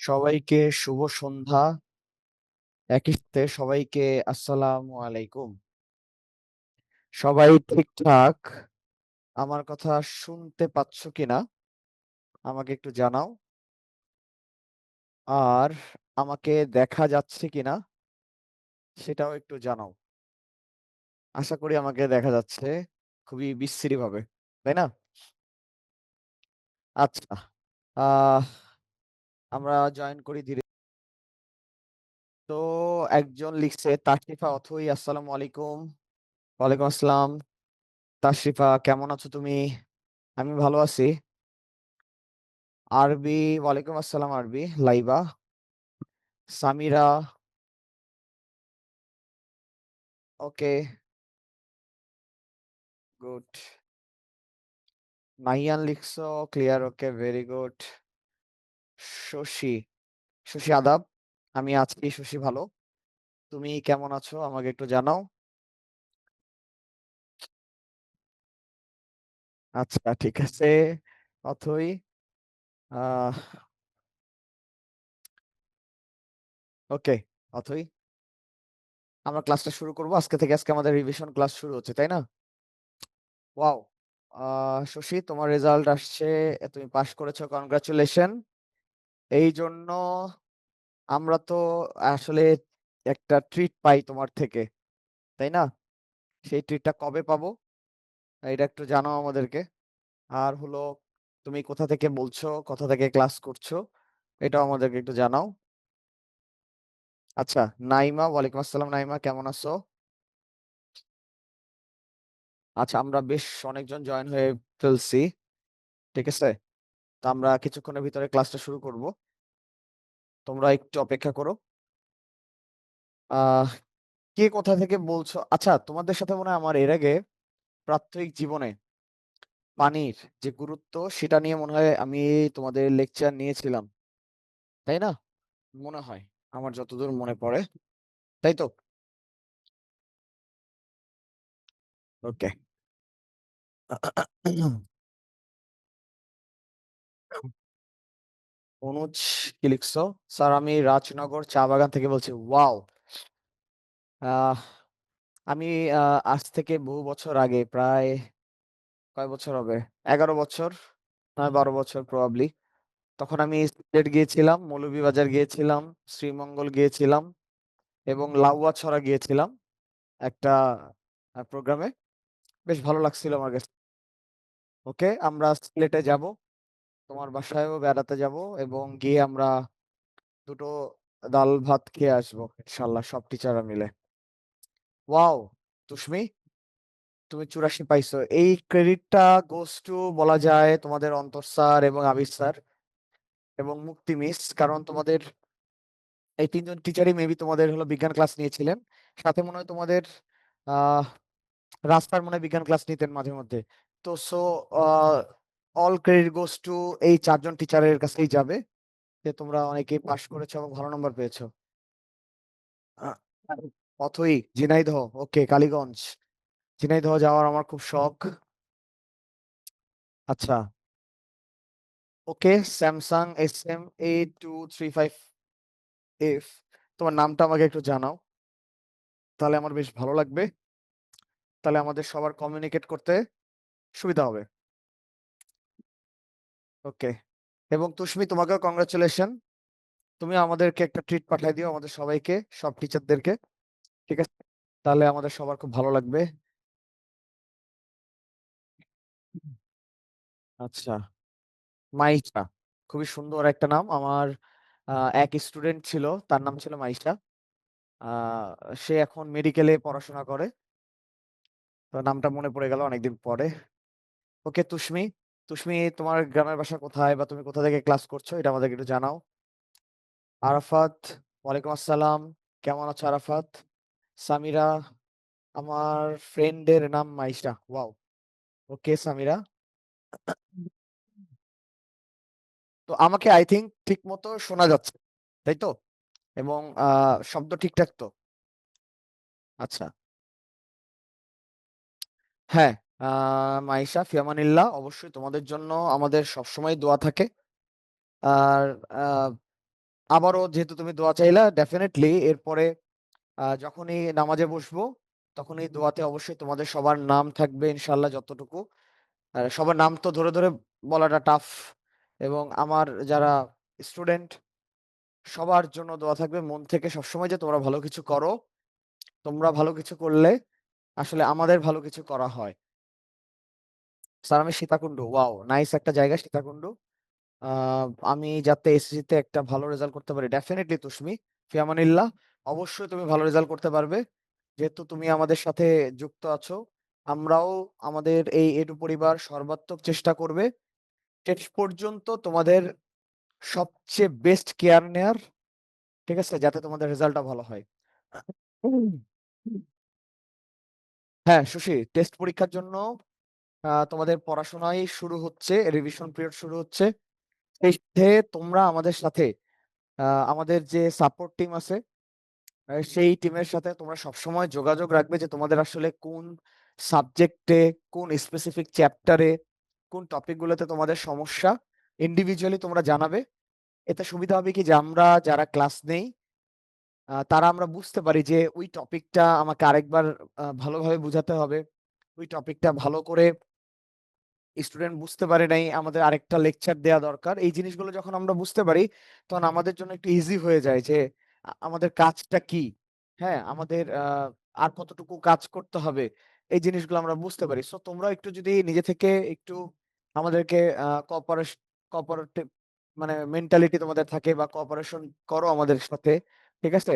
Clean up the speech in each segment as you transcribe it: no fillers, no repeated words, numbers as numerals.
সবাইকে শুভ সন্ধ্যা। একই সাথে সবাইকে আসসালামু আলাইকুম। সবাই ঠিকঠাক আমার কথা শুনতে পাচ্ছ কিনা আমাকে একটু জানাও। আর আমাকে দেখা যাচ্ছে কিনা সেটাও একটু জানাও। আশা করি আমাকে দেখা যাচ্ছে খুবই বিশ্রী ভাবে, তাই না? আচ্ছা, আহ আমরা জয়েন করি ধীরে। তো একজন লিখছে তাশরিফা অথই, আসসালামু আলাইকুম। ওয়ালাইকুম আসসালাম। তাশরিফা, কেমন আছো তুমি? আমি ভালো আছি। আরবি, ওয়ালাইকুম আসসালাম আরবি। লাইবা, সামিরা, ওকে, গুড। মাহিয়ান লিখছো, ক্লিয়ার, ওকে, ভেরি গুড। শশী, শশী আদাব। আমি আছি শশী, ভালো। তুমি কেমন আছো আমাকে একটু জানাও। আচ্ছা, ঠিক আছে। অথই, আহ ওকে। অথই, আমরা ক্লাসটা শুরু করবো আজকে থেকে। আজকে আমাদের রিভিশন ক্লাস শুরু হচ্ছে, তাই না? ওয়াও। শশী, তোমার রেজাল্ট আসছে, তুমি পাশ করেছো, কনগ্রাচুলেশন। এই জন্য আমরা তো আসলে একটা ট্রিট পাই তোমার থেকে, তাই না? সেই ট্রিটটা কবে পাবো এটা একটু জানাও আমাদেরকে। আর হলো, তুমি কোথা থেকে বলছো, কোথা থেকে ক্লাস করছো, এটাও আমাদেরকে একটু জানাও। আচ্ছা, নাইমা, ওয়ালাইকুম আসসালাম। নাইমা, কেমন আছো? আচ্ছা, আমরা বেশ অনেকজন জয়েন হয়ে ফেলছি, ঠিক আছে। তো আমরা কিছুক্ষণের ভিতরে ক্লাসটা শুরু করব, তোমরা একটু অপেক্ষা করো। আহ কে কোথা থেকে বলছো? আচ্ছা, তোমাদের সাথে মনে হয় আমার এর আগে প্রাত্যহিক জীবনে পানির যে গুরুত্ব সেটা নিয়ে মনে হয় আমি তোমাদের লেকচার নিয়েছিলাম, তাই না? মনে হয়, আমার যতদূর মনে পড়ে, তাই তো? ওকে। অনুজ, কি লিখছো? স্যার, আমি রাজনগর চা বাগান থেকে বলছি। ওয়াও। আহ আমি আজ থেকে বহু বছর আগে, প্রায় কয় বছর হবে, 11 বছর, নয় 12 বছর প্রবাবলি, তখন আমি সিলেট গিয়েছিলাম, মৌলভীবাজার গিয়েছিলাম, শ্রীমঙ্গল গিয়েছিলাম এবং লাউয়াছড়া গিয়েছিলাম একটা প্রোগ্রামে। বেশ ভালো লাগছিল আমার কাছে। ওকে, আমরা সিলেটে যাব, তোমার বাসায়ও বেড়াতে যাব এবং গিয়ে আমরা দুটো ডাল ভাত খেয়ে আসবো ইনশাল্লাহ, সব টিচাররা মিলে। ওয়াও, তুষ্মি, তুমি 84 পাইছো। এই ক্রেডিটটা গোস টু, বলা যায়, তোমাদের অন্তর স্যার এবং আবির স্যার এবং মুক্তি মিস, কারণ তোমাদের এই তিনজন টিচারই মেবি তোমাদের হলো বিজ্ঞান ক্লাস নিয়েছিলেন। সাথে মনে হয় তোমাদের আহ রাস্তার মনে হয় বিজ্ঞান ক্লাস নিতেন মাঝে মধ্যে। তো so all credit goes to এই চারজন টিচারের কাছেই যাবে, যে তোমরা অনেকেই পাশ করেছো এবং ভালো নম্বর পেয়েছো। আহ, অথই, ঝিনাইদহ, ওকে, কালীগঞ্জ। ঝিনাইদহ যাওয়ার আমার খুব শখ। আচ্ছা, ওকে। স্যামসাং SM 8235F, তোমার নামটা আমাকে একটু জানাও, তাহলে আমার বেশ ভালো লাগবে। তাহলে আমাদের সবার কমিউনিকেট করতে সুবিধা হবে। ওকে। এবং তুষ্মি, তোমাকেও কংগ্রাচুলেশন। তুমি আমাদেরকে একটা ট্রিট পাঠিয়ে দিও, আমাদের সবাইকে, সব টিচারদেরকে, ঠিক আছে? তাহলে আমাদের সবার খুব ভালো লাগবে। আচ্ছা, মাইশা, খুবই সুন্দর একটা নাম। আমার এক স্টুডেন্ট ছিল, তার নাম ছিল মাইশা। আহ সে এখন মেডিকেলে পড়াশোনা করে, তো নামটা মনে পড়ে গেল অনেকদিন পরে। ওকে, তুষ্মি, তুষ্মি, তোমার গ্রামের বাসা কোথায় বা তুমি কোথা থেকে ক্লাস করছো এটা আমাদেরকে একটু জানাও। আরাফাত, ওয়ালাইকুম আসসালাম। কেমন আছো আরাফাত? সামিরা, আমার ফ্রেন্ডের নাম মাইশা। ওয়াও। ওকে সামিরা। তো আমাকে আই থিংক ঠিক মতো শোনা যাচ্ছে, তাই তো? এবং শব্দ ঠিকঠাক তো? আচ্ছা, হ্যাঁ। মাইশা, ফিয়ামানিল্লাহ, অবশ্যই তোমাদের জন্য আমাদের সবসময় দোয়া থাকে। আর আবারও যেহেতু তুমি দোয়া চাইলা, ডেফিনেটলি এরপরে যখনই নামাজে বসবো তখনই দোয়াতে অবশ্যই তোমাদের সবার নাম থাকবে ইনশাল্লাহ যতটুকু। সবার নাম তো ধরে ধরে বলাটা টাফ, এবং আমার যারা স্টুডেন্ট সবার জন্য দোয়া থাকবে মন থেকে সবসময় যে তোমরা ভালো কিছু করো। তোমরা ভালো কিছু করলে আসলে আমাদের ভালো কিছু করা হয়। স্যার আমি সীতাকুণ্ড, ওয়াও নাইস একটা জায়গা সীতাকুণ্ড। আমি যাতে এসএসসি তে একটা ভালো রেজাল্ট করতে পারি, ডেফিনেটলি তুষ্মি ফিয়ামানিল্লাহ, অবশ্যই তুমি ভালো রেজাল্ট করতে পারবে যেহেতু তুমি আমাদের সাথে যুক্ত আছো। আমরাও আমাদের এই এডু পরিবার সর্বাত্মক চেষ্টা করবে শেষ পর্যন্ত তোমাদের সবচেয়ে বেস্ট কেয়ার নেয়ার, ঠিক আছে, যাতে তোমাদের রেজাল্টটা ভালো হয়। হুম। হ্যাঁ সুশি, টেস্ট পরীক্ষার জন্য তোমাদের পড়াশোনাই শুরু হচ্ছে, রিভিশন পিরিয়ড শুরু হচ্ছে। সেই সাথে তোমরা আমাদের সাথে আমাদের যে সাপোর্ট টিম আছে সেই টিমের সাথে তোমরা সবসময় যোগাযোগ রাখবে যে তোমাদের আসলে কোন সাবজেক্টে, কোন স্পেসিফিক চ্যাপ্টারে, কোন টপিকগুলোতে তোমাদের সমস্যা, ইন্ডিভিজুয়ালি তোমরা জানাবে। এতে সুবিধা হবে কি যে আমরা যারা ক্লাস নেই তারা আমরা বুঝতে পারি যে ওই টপিকটা আমাকে আরেকবার ভালোভাবে বুঝাতে হবে, ওই টপিকটা ভালো করে স্টুডেন্ট বুঝতে পারে নাই, আমাদের আরেকটা লেকচার দেওয়া দরকার। এই জিনিসগুলো যখন আমরা বুঝতে পারি তখন আমাদের জন্য একটু ইজি হয়ে যায় যে আমাদের কাজটা কি, হ্যাঁ আমাদের আর কতটুকু কাজ করতে হবে, এই জিনিসগুলো আমরা বুঝতে পারি। সো তোমরা একটু যদি নিজে থেকে একটু আমাদেরকে কোঅপারেটিভ মানে মেন্টালিটি তোমাদের থাকে বা কোঅপারেশন করো আমাদের সাথে, ঠিক আছে,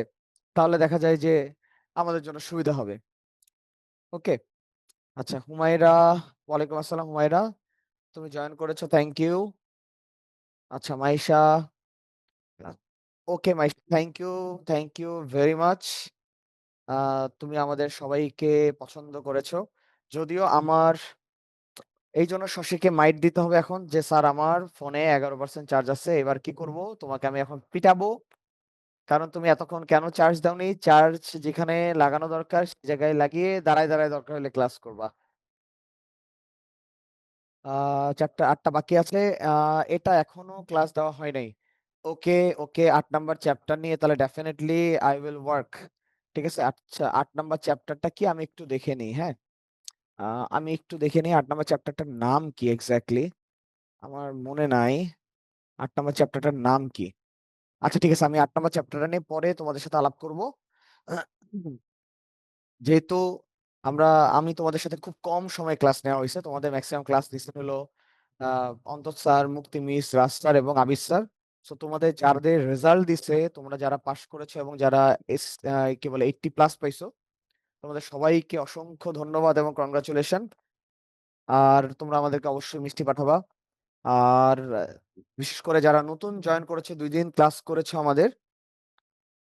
তাহলে দেখা যায় যে আমাদের জন্য সুবিধা হবে। ওকে। আচ্ছা হুমায়রা, ওয়ালাইকুম আসসালাম হুমায়রা, তুমি জয়েন করেছো, থ্যাংক ইউ। আচ্ছা Maisha, okay Maisha, thank you, thank you very much. তুমি আমাদের সবাইকে পছন্দ করেছো, যদিও আমার এই জন্য শশীকে মাইট দিতে হবে এখন যে স্যার আমার ফোনে 11% চার্জ আছে, এবার কি করব, তোমাকে আমি এখন পিটাবো, কারণ তুমি এতক্ষণ কেন চার্জ দাওনি, চার্জ যেখানে লাগানো দরকার সে জায়গায় লাগিয়ে দাঁড়ায় দাঁড়ায় দরকার হলে ক্লাস করবা। চারটা 8টা বাকি আছে, এটা এখনো ক্লাস দেওয়া হয় নাই। ওকে, ওকে 8 নাম্বার চ্যাপ্টার নিয়ে তাহলে ডেফিনেটলি আই উইল ওয়ার্ক। ঠিক আছে, আচ্ছা 8 নাম্বার চ্যাপ্টারটা কি আমি একটু দেখে নিই, হ্যাঁ আমি একটু দেখে নিই 8 নাম্বার চ্যাপ্টারটার নাম কি এক্স্যাক্টলি, আমার মনে নাই 8 নাম্বার চ্যাপ্টারটার নাম কি। আচ্ছা ঠিক আছে, আমি 8 নাম্বার চ্যাপ্টারটা নিয়ে পরে তোমাদের সাথে আলাপ করব। যেহেতু আমরা আমি তোমাদের সাথে খুব কম সময় ক্লাস নেওয়া হয়েছে, তোমাদের ম্যাক্সিমাম ক্লাস দিচ্ছেন হলো অন্তর স্যার, মুক্তি মিস, রাজ স্যার এবং আবির স্যার। তো তোমাদের যাদের রেজাল্ট দিছে, তোমরা যারা পাশ করেছো এবং যারা এস কি বলে 80+ পাইছো, তোমাদের সবাইকে অসংখ্য ধন্যবাদ এবং কংগ্রাচুলেশন। আর তোমরা আমাদেরকে অবশ্যই মিষ্টি পাঠাবা। আর বিশেষ করে যারা নতুন জয়েন করেছে, 2 দিন ক্লাস করেছো আমাদের,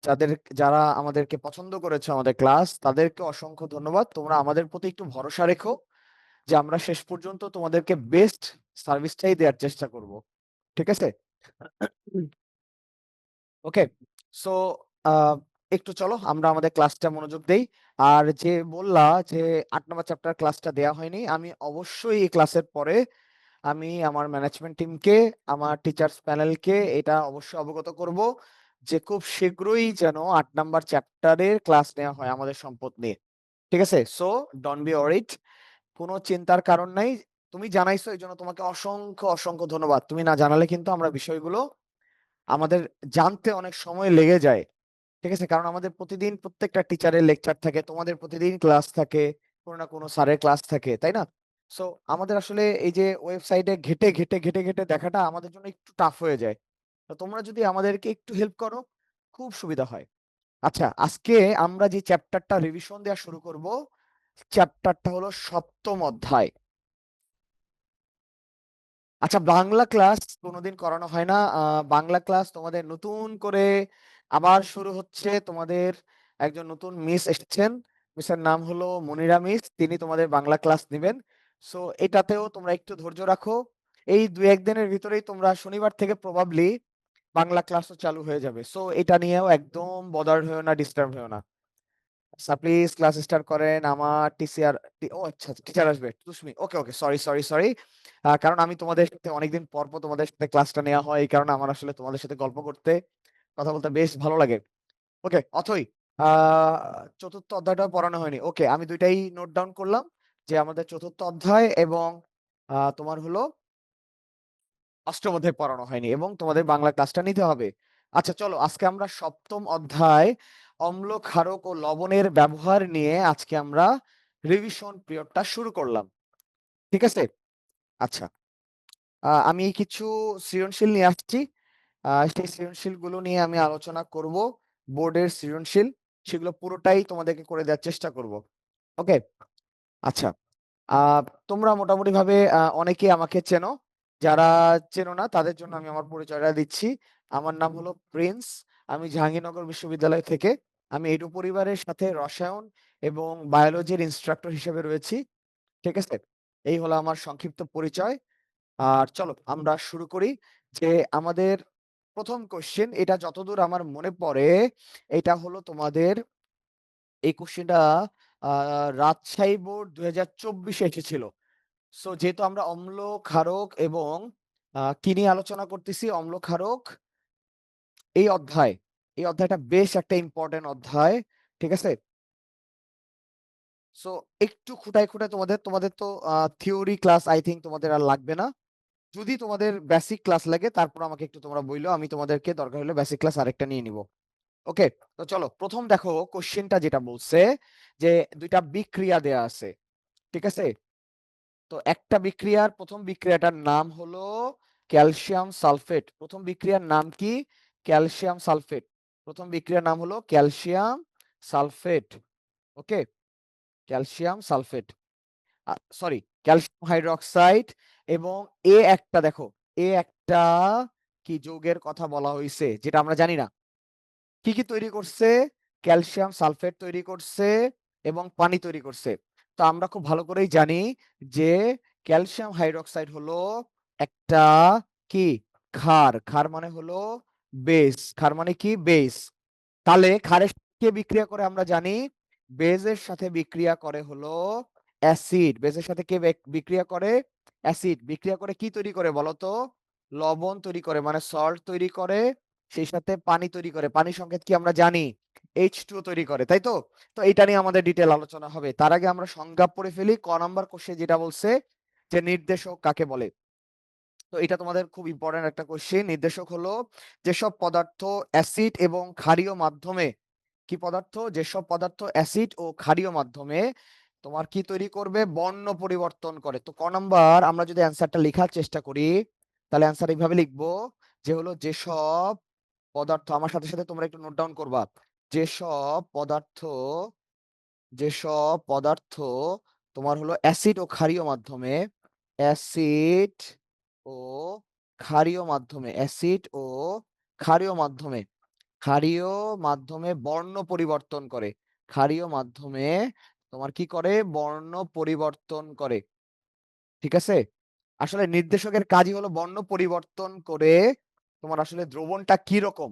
যাদের যারা আমাদেরকে পছন্দ করেছে আমাদের ক্লাস, তাদেরকে অসংখ্য ধন্যবাদ। তোমরা আমাদের প্রতি একটু ভরসা রেখো যে আমরা শেষ পর্যন্ত তোমাদেরকে বেস্ট সার্ভিসটাই দেওয়ার চেষ্টা করব, ঠিক আছে। ওকে। সো একটু চলো আমরা আমাদের ক্লাসটা মনোযোগ দেই। আর যে বললা যে 8 নাম্বার চ্যাপ্টার ক্লাসটা দেওয়া হয়নি, আমি অবশ্যই এই ক্লাসের পরে আমি আমার ম্যানেজমেন্ট টিমকে, আমার টিচার্স প্যানেলকে এটা অবশ্যই অবগত করব যে খুব শীঘ্রই যেন 8 নাম্বার চ্যাপ্টারের ক্লাস নেওয়া হয় আমাদের সম্পদ নিয়ে, ঠিক আছে। সো ডোন্ট বি ওয়ারিড, কোনো চিন্তার কারণ নাই। তুমি জানাইছো এই জন্য তোমাকে অসংখ্য অসংখ্য ধন্যবাদ। তুমি না জানালে কিন্তু আমরা বিষয়গুলো আমাদের জানতে অনেক সময় লেগে যায়, ঠিক আছে, কারণ আমাদের প্রতিদিন প্রত্যেকটা টিচারের লেকচার থাকে, তোমাদের প্রতিদিন ক্লাস থাকে, কোনো না কোনো স্যারের ক্লাস থাকে, তাই না। সো আমাদের আসলে এই যে ওয়েবসাইটে ঘেটে ঘেটে ঘেটে ঘেটে দেখাটা আমাদের জন্য একটু টাফ হয়ে যায়। তো তোমরা যদি আমাদেরকে একটু হেল্প করো খুব সুবিধা হয়। আচ্ছা আজকে আমরা যে চ্যাপ্টারটা রিভিশন দেওয়া শুরু করব, চ্যাপ্টারটা হলো সপ্তম অধ্যায়। আচ্ছা বাংলা ক্লাস কোনোদিন করানো হয় না, বাংলা ক্লাস তোমাদের নতুন করে আবার শুরু হচ্ছে। তোমাদের একজন নতুন মিস এসেছেন, মিসের নাম হলো মনিরা মিস, তিনি তোমাদের বাংলা ক্লাস নেবেন। সো এটাতেও তোমরা একটু ধৈর্য রাখো, এই 2-1 দিনের ভিতরেই তোমরা শনিবার থেকে প্রবাবলি বাংলা ক্লাসও চালু হয়ে যাবে। সো এটা নিয়েও একদম বদার হয়েও না, ডিস্টার্ব হয়েও না। প্লিজ ক্লাস স্টার্ট করেন। আমার টিসিআর, ও আচ্ছা টিচার আসবে তুষ্মি, ওকে ওকে, সরি সরি সরি। কারণ আমি তোমাদের সাথে অনেকদিন পর পর তোমাদের সাথে ক্লাসটা নেওয়া হয়, এই কারণে আমার আসলে তোমাদের সাথে গল্প করতে কথা বলতে বেশ ভালো লাগে। ওকে, অথই চতুর্থ অধ্যায়টা পড়ানো হয়নি। ওকে, আমি দুইটাই নোট ডাউন করলাম যে আমাদের চতুর্থ অধ্যায় এবং তোমার হলো অষ্টম অধ্যায় পড়ানো হয়নি এবং তোমাদের বাংলা ক্লাসটা নিতে হবে। আচ্ছা চলো, আজকে আমরা সপ্তম অধ্যায় অম্ল ক্ষারক ও লবণের ব্যবহার নিয়ে আজকে আমরা রিভিশন পিরিয়ডটা শুরু করলাম। ঠিক আছে? আচ্ছা, আমি কিছু সৃজনশীল নিয়ে আসছি। সেই সৃজনশীল গুলো নিয়ে আমি আলোচনা করব। বোর্ডের সৃজনশীল, সেগুলো পুরোটাই তোমাদেরকে করে দেওয়ার চেষ্টা করব। ওকে, আচ্ছা। তোমরা মোটামুটি ভাবে অনেকে আমাকে চেনো। যারা চেনো না তাদের জন্য আমি আমার পরিচয়টা দিচ্ছি। আমার নাম হলো প্রিন্স। আমি জাহাঙ্গীরনগর বিশ্ববিদ্যালয় থেকে আমি এডু পরিবারের সাথে রসায়ন এবং বায়োলজির ইনস্ট্রাক্টর হিসেবে রয়েছি। ঠিক আছে? এই হলো আমার সংক্ষিপ্ত পরিচয়। আর চলো আমরা শুরু করি যে আমাদের প্রথম কোশ্চেন, এটা যতদূর আমার মনে পড়ে এটা হলো তোমাদের এই কোশ্চেনটা রাজশাহী বোর্ড 2024 এসেছিল। সো যেহেতু আমরা অম্ল ক্ষারক এবং কি নিয়ে আলোচনা করতেছি, অম্ল ক্ষারক এই অধ্যায়, এই অধ্যায়টা বেশ একটা ইম্পর্টেন্ট অধ্যায়। ঠিক আছে? সো একটু খুঁটায় খুঁটায় তোমাদের তোমাদের তো থিওরি ক্লাস আই থিঙ্ক তোমাদের আর লাগবে না। যদি তোমাদের বেসিক ক্লাস লাগে তারপর আমাকে একটু তোমরা বইলো, আমি তোমাদেরকে দরকার হলে বেসিক ক্লাস আরেকটা নিয়ে নিব। ওকে, তো চলো প্রথম দেখো কোশ্চেনটা যেটা বলছে যে দুইটা বিক্রিয়া দেয়া আছে। ঠিক আছে? তো একটা বিক্রিয়ার প্রথম বিক্রিয়াটার নাম হলো ক্যালসিয়াম সালফেট। প্রথম বিক্রিয়ার নাম কি? Calcium sulphate. প্রথম বিক্রিয়ার নাম হলো calcium sulphate. Okay, calcium sulphate, sorry calcium hydroxide. এবং একটা দেখো, একটা কি যৌগের কথা বলা হয়েছে যেটা আমরা জানি না। কি কি তৈরি করছে? ক্যালসিয়াম সালফেট তৈরি করছে এবং পানি তৈরি করছে। তো আমরা খুব ভালো করেই জানি যে ক্যালসিয়াম হাইড্রোক্সাইড হলো একটা কি ক্ষার। ক্ষার মানে হলো বেস। ক্ষার মানে কি? বেস। তাহলে ক্ষারের সাথে বিক্রিয়া করে আমরা জানি, বেজের সাথে বিক্রিয়া করে হলো অ্যাসিড। বেজের সাথে কে বিক্রিয়া করে? অ্যাসিড। বিক্রিয়া করে কি তৈরি করে বলতো? লবণ তৈরি করে, মানে সল্ট তৈরি করে। সেই সাথে পানি তৈরি করে। পানির সংকেত কি আমরা জানি? H2O তৈরি করে, তাই তো? তো এটা নিয়ে আমাদের ডিটেল আলোচনা হবে। তার আগে আমরা সংজ্ঞা পড়ে ফেলি। ক নাম্বার কোশ্চেন যেটা বলছে যে নির্দেশক কাকে বলে। তো এটা তোমাদের খুব ইম্পর্টেন্ট একটা কোশ্চেন। নির্দেশক হলো যেসব পদার্থ অ্যাসিড এবং ক্ষারীয় মাধ্যমে, কি পদার্থ? যেসব পদার্থ অ্যাসিড ও ক্ষারীয় মাধ্যমে তোমার কি তৈরি করবে? বর্ণ পরিবর্তন করে। তো ক নাম্বার আমরা যদি অ্যান্সারটা লেখার চেষ্টা করি তাহলে অ্যান্সার এইভাবে লিখবো যে হলো যেসব পদার্থ, আমার সাথে সাথে তোমরা একটু নোট ডাউন করবা, যেসব পদার্থ, যেসব পদার্থ তোমার হলো অ্যাসিড ও ক্ষারীয় মাধ্যমে, অ্যাসিড ও ক্ষারীয় মাধ্যমে, অ্যাসিড ও ক্ষারীয় মাধ্যমে, ক্ষারীয় মাধ্যমে বর্ণ পরিবর্তন করে। ক্ষারীয় মাধ্যমে তোমার কি করে? বর্ণ পরিবর্তন করে। ঠিক আছে? আসলে নির্দেশকের কাজই হলো বর্ণ পরিবর্তন করে তোমার আসলে দ্রবণটা কি রকম,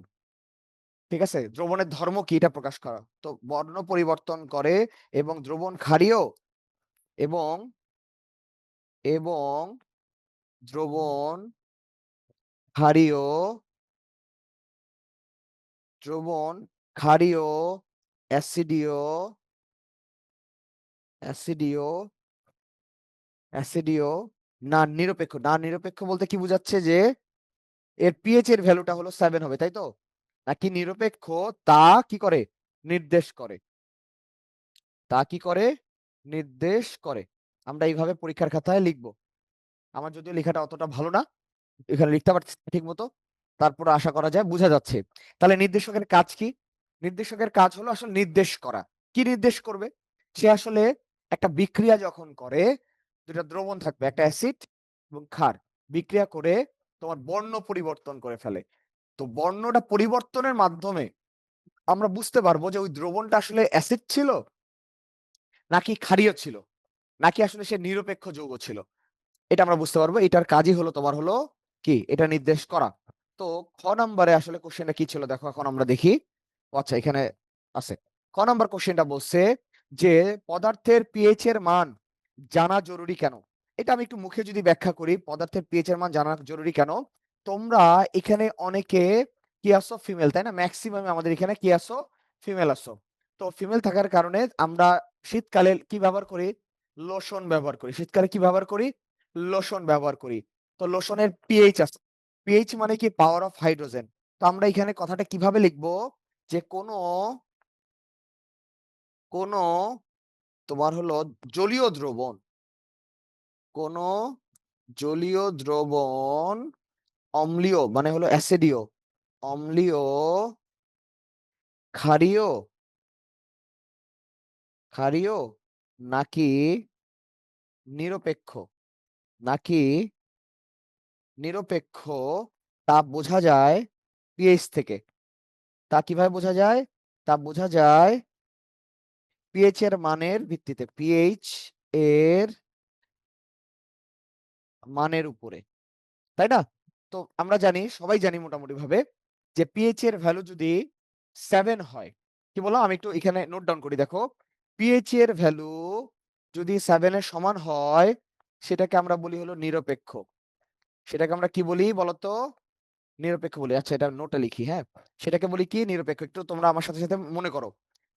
ঠিক আছে, দ্রবণের ধর্ম কি এটা প্রকাশ করা। তো বর্ণ পরিবর্তন করে এবং দ্রবণ ক্ষারীয় এবং এবং দ্রবণ ক্ষারীয়, দ্রবণ ক্ষারীয়, অ্যাসিডীয়, অ্যাসিডীয়, অ্যাসিডীয় না নিরপেক্ষ। না নিরপেক্ষ বলতে কি বোঝাচ্ছে? যে এর পিএইচ এর ভ্যালুটা হলো 7 হবে, তাই তো? নাকি নিরপেক্ষ তা কি করে? নির্দেশ করে। তা কি করে? নির্দেশ করে। আমরা এইভাবে পরীক্ষার খাতায় লিখবো। আমার যদিও লেখাটা অতটা ভালো না, এখানে লিখতে পারছি ঠিক মতো, তারপর আশা করা যায় বোঝা যাচ্ছে। তাহলে নির্দেশকের কাজ কি? নির্দেশকের কাজ হলো আসলে নির্দেশ করা। কি নির্দেশ করবে? সে আসলে একটা বিক্রিয়া যখন করে, দুটা দ্রবণ থাকবে, একটা অ্যাসিড এবং ক্ষার, বিক্রিয়া করে তোমার বর্ণ পরিবর্তন করে ফেলে। তো বর্ণটা পরিবর্তনের মাধ্যমে আমরা বুঝতে পারবো যে ওই দ্রবণটা আসলে অ্যাসিড ছিল নাকি ক্ষারীয় ছিল, নাকি আসলে সে নিরপেক্ষ যৌগ ছিল। এটা আমরা বুঝতে পারবো। এটার কাজই হলো তোমার হলো কি? এটা নির্দেশ করা। তো খ নাম্বারে আসলে কোশ্চেনটা কি ছিল দেখো, এখন আমরা দেখি। আচ্ছা, এখানে আছে। খ নাম্বার কোশ্চেনটা বলছে যে পদার্থের পিএইচ এর মান জানা জরুরি কেন? এটা আমি একটু মুখে যদি ব্যাখ্যা করি, পদার্থের পিএইচ এর মান জানা জরুরি কেন? তোমরা এখানে অনেকে কি আসো? ফিমেল, তাই না? ম্যাক্সিমাম আমাদের এখানে কি আসো? ফিমেল আসো। তো ফিমেল থাকার কারণে আমরা শীতকালে কি ব্যবহার করি? লোশন ব্যবহার করি। শীতকালে কি ব্যবহার করি? লোশন ব্যবহার করি। তো লোশনের পিএইচ আছে। পিএইচ মানে কি? Power of hydrogen. তো আমরা এখানে কথাটা কিভাবে লিখবো? যে কোন তোমার হলো জলীয় দ্রবণ, কোন জলীয় দ্রবণ অম্লীয় মানে হলো অ্যাসিডীয়, অম্লীয়, ক্ষারীয়, ক্ষারীয় নাকি নিরপেক্ষ, নাকি নিরপেক্ষ, তা বোঝা যায় পিএইচ থেকে। তা কিভাবে বোঝা যায়? তা বোঝা যায় পিএইচ এর মানের ভিত্তিতে, পিএইচ এর মানের উপরে, তাই না? তো আমরা জানি, সবাই জানি মোটামুটি ভাবে, যে পিএইচ এর ভ্যালু যদি 7 হয়, কি বললাম আমি একটু এখানে নোট ডাউন করি, দেখো। পিএইচ এর ভ্যালু যদি 7 এর সমান হয়, সেটাকে আমরা বলি হলো নিরপেক্ষ। সেটাকে আমরা কি বলি বলতো? নিরপেক্ষ বলি। আচ্ছা, এটা নোটে লিখি, হ্যাঁ। সেটাকে বলি কি? নিরপেক্ষ। একটু তোমরা আমার সাথে সাথে মনে করো।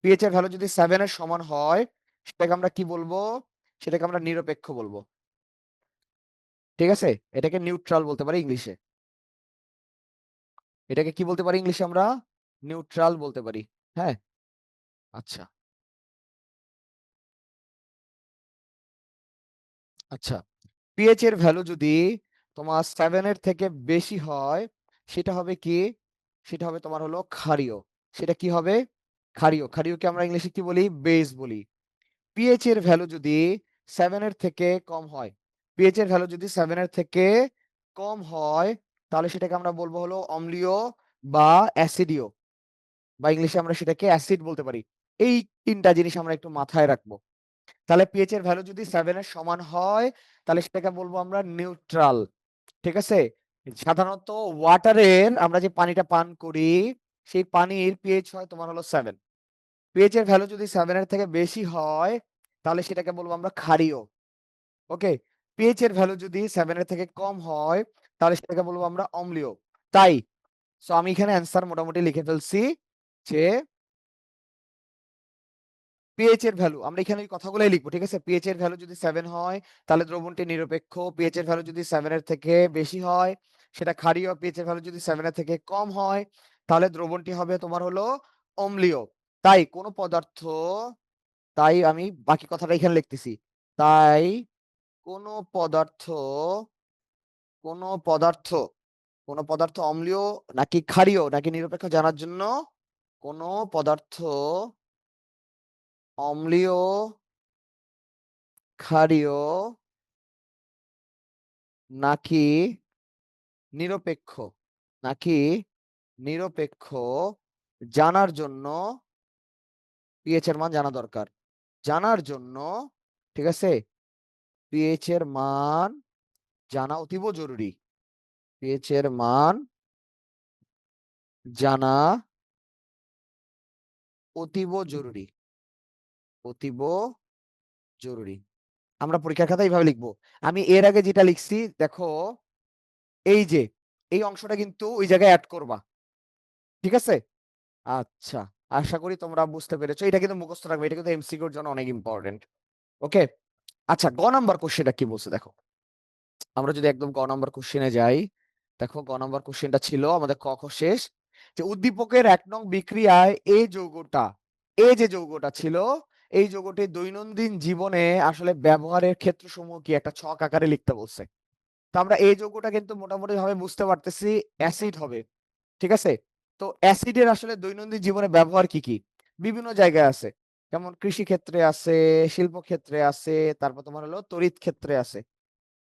পিএইচ এর ভ্যালু যদি 7 এর সমান হয়, সেটাকে আমরা কি বলবো? সেটাকে আমরা নিরপেক্ষ বলবো। ঠিক আছে? এটাকে নিউট্রাল বলতে পারি ইংলিশে। এটাকে কি বলতে পারি ইংলিশে আমরা? নিউট্রাল বলতে পারি। হ্যাঁ, আচ্ছা আচ্ছা। পিএইচ এর ভ্যালু যদি তোমার 7 এর থেকে বেশি হয়, সেটা হবে কি? সেটা হবে তোমার হলো ক্ষারীয়। সেটা কি হবে? ক্ষারীয়। ক্ষারীয়কে আমরা ইংলিশে কি বলি? বেস বলি। পিএইচ এর ভ্যালু যদি 7 এর থেকে কম হয়, পিএইচ এর ভ্যালু যদি 7 এর থেকে কম হয়, তাহলে সেটাকে আমরা বলবো হলো অম্লীয় বা অ্যাসিডীয়, বা ইংলিশে আমরা সেটাকে অ্যাসিড বলতে পারি। এই তিনটা জিনিস আমরা একটু মাথায় রাখবো। তাহলে পিএইচ এর ভ্যালু যদি 7 এর সমান হয়, তাহলে সেটাকে বলবো আমরা নিউট্রাল। ঠিক আছে? সাধারণত ওয়াটারের, আমরা যে পানিটা পান করি, সেই পানির পিএইচ হয় তোমার হলো 7। পিএইচ এর ভ্যালু যদি 7 এর থেকে বেশি হয়, তাহলে সেটাকে বলবো আমরা ক্ষারীয়। ওকে? পিএইচ এর ভ্যালু যদি 7 এর থেকে কম হয়, তাহলে সেটাকে বলবো আমরা অম্লীয়। তাই সো আমি এখানে অ্যান্সার মোটামুটি লিখে ফেলছি, যে পিএইচ এর ভ্যালু, আমরা এখানে এই কথাগুলোই লিখবো। ঠিক আছে? পিএইচ এর ভ্যালু যদি 7 হয়, তাহলে দ্রবণটি নিরপেক্ষ। পিএইচ এর ভ্যালু যদি 7 এর থেকে বেশি হয়, সেটা ক্ষারীয়। পিএইচ এর ভ্যালু যদি 7 এর থেকে কম হয়, তাহলে দ্রবণটি হবে তোমার হলো অম্লীয়। তাই কোন পদার্থ, তাই আমি বাকি কথাটা এখানে লিখতেছি। তাই কোন পদার্থ, কোন পদার্থ, কোন পদার্থ অম্লীয় নাকি ক্ষারীয় নাকি নিরপেক্ষ জানার জন্য, কোন পদার্থ অম্লীয়, ক্ষারীয় নাকি নিরপেক্ষ, নাকি নিরপেক্ষ জানার জন্য পিএইচ এর মান জানা দরকার। জানার জন্য, ঠিক আছে, পিএইচ এর মান জানা অতীব জরুরি। পিএইচ এর মান জানা অতীব জরুরি, অতীব জরুরি। আমরা পরীক্ষার খাতায় এইভাবে লিখবো। আমি এর আগে যেটা লিখছি দেখো, এই যে এই অংশটা কিন্তু ওই জায়গায় অ্যাড করবা। ঠিক আছে? আচ্ছা, আশা করি তোমরা বুঝতে পেরেছো। এটা কিন্তু মুখস্থ রাখবে, এটা কিন্তু এমসিকিউর জন্য অনেক ইম্পর্টেন্ট। ওকে? আচ্ছা, গ নাম্বার কোশ্চেনটা কি বলছে দেখো। আমরা যদি একদম গ নাম্বার কোশ্চেনে যাই, দেখো গ নাম্বার কোশ্চেনটা ছিল আমাদের ক খ শেষ, যে উদ্দীপকের 1 নং বিক্রিয়ায় এই যৌগটা, এই যে যৌগটা ছিল, এই যৌগটি দৈনন্দিন জীবনে আসলে ব্যবহারের ক্ষেত্রসমূহ কি একটা ছক আকারে লিখতে বলছে। তো আমরা এই যৌগটা কিন্তু মোটামুটি ভাবে বুঝতে পারতেছি অ্যাসিড হবে। ঠিক আছে? তো অ্যাসিডের আসলে দৈনন্দিন জীবনে ব্যবহার কি কি? বিভিন্ন জায়গায় আছে। যেমন কৃষি ক্ষেত্রে আছে, শিল্প ক্ষেত্রে আছে, তারপর তোমার হলো তড়িৎ ক্ষেত্রে আছে,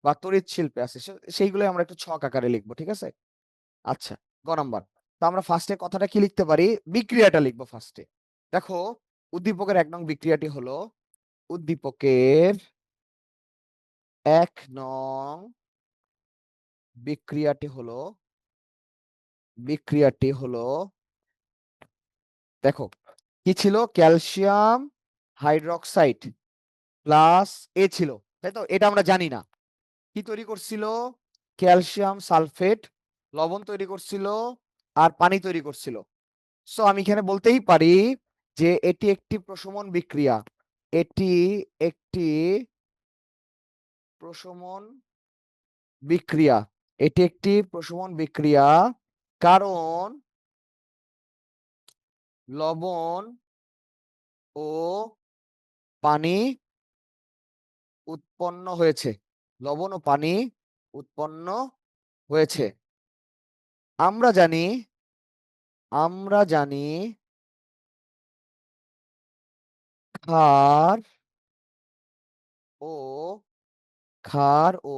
বা তড়িৎ শিল্পে আছে। সেইগুলো আমরা একটু ছক আকারে লিখবো। ঠিক আছে? আচ্ছা, গ নাম্বার। তো আমরা ফার্স্টে কথাটা কি লিখতে পারি? বিক্রিয়াটা লিখবো ফার্স্টে। দেখো, উদ্দীপকের 1 নং বিক্রিয়াটি হলো, উদ্দীপকের 1 নং বিক্রিয়াটি হলো, বিক্রিয়াটি হলো, দেখো কি ছিল? ক্যালসিয়াম হাইড্রোক্সাইড প্লাস এ ছিল, তাই তো? এটা আমরা জানি না। কি তৈরি করছিল? ক্যালসিয়াম সালফেট, লবণ তৈরি করছিল আর পানি তৈরি করছিল। সো আমি এখানে বলতেই পারি যে এটি একটি প্রশমন বিক্রিয়া। এটি একটি প্রশমন বিক্রিয়া। এটি একটি প্রশমন বিক্রিয়া, কারণ লবণ ও পানি উৎপন্ন হয়েছে। লবণ ও পানি উৎপন্ন হয়েছে। আমরা জানি আমরা জানি ক্ষার ও ক্ষার ও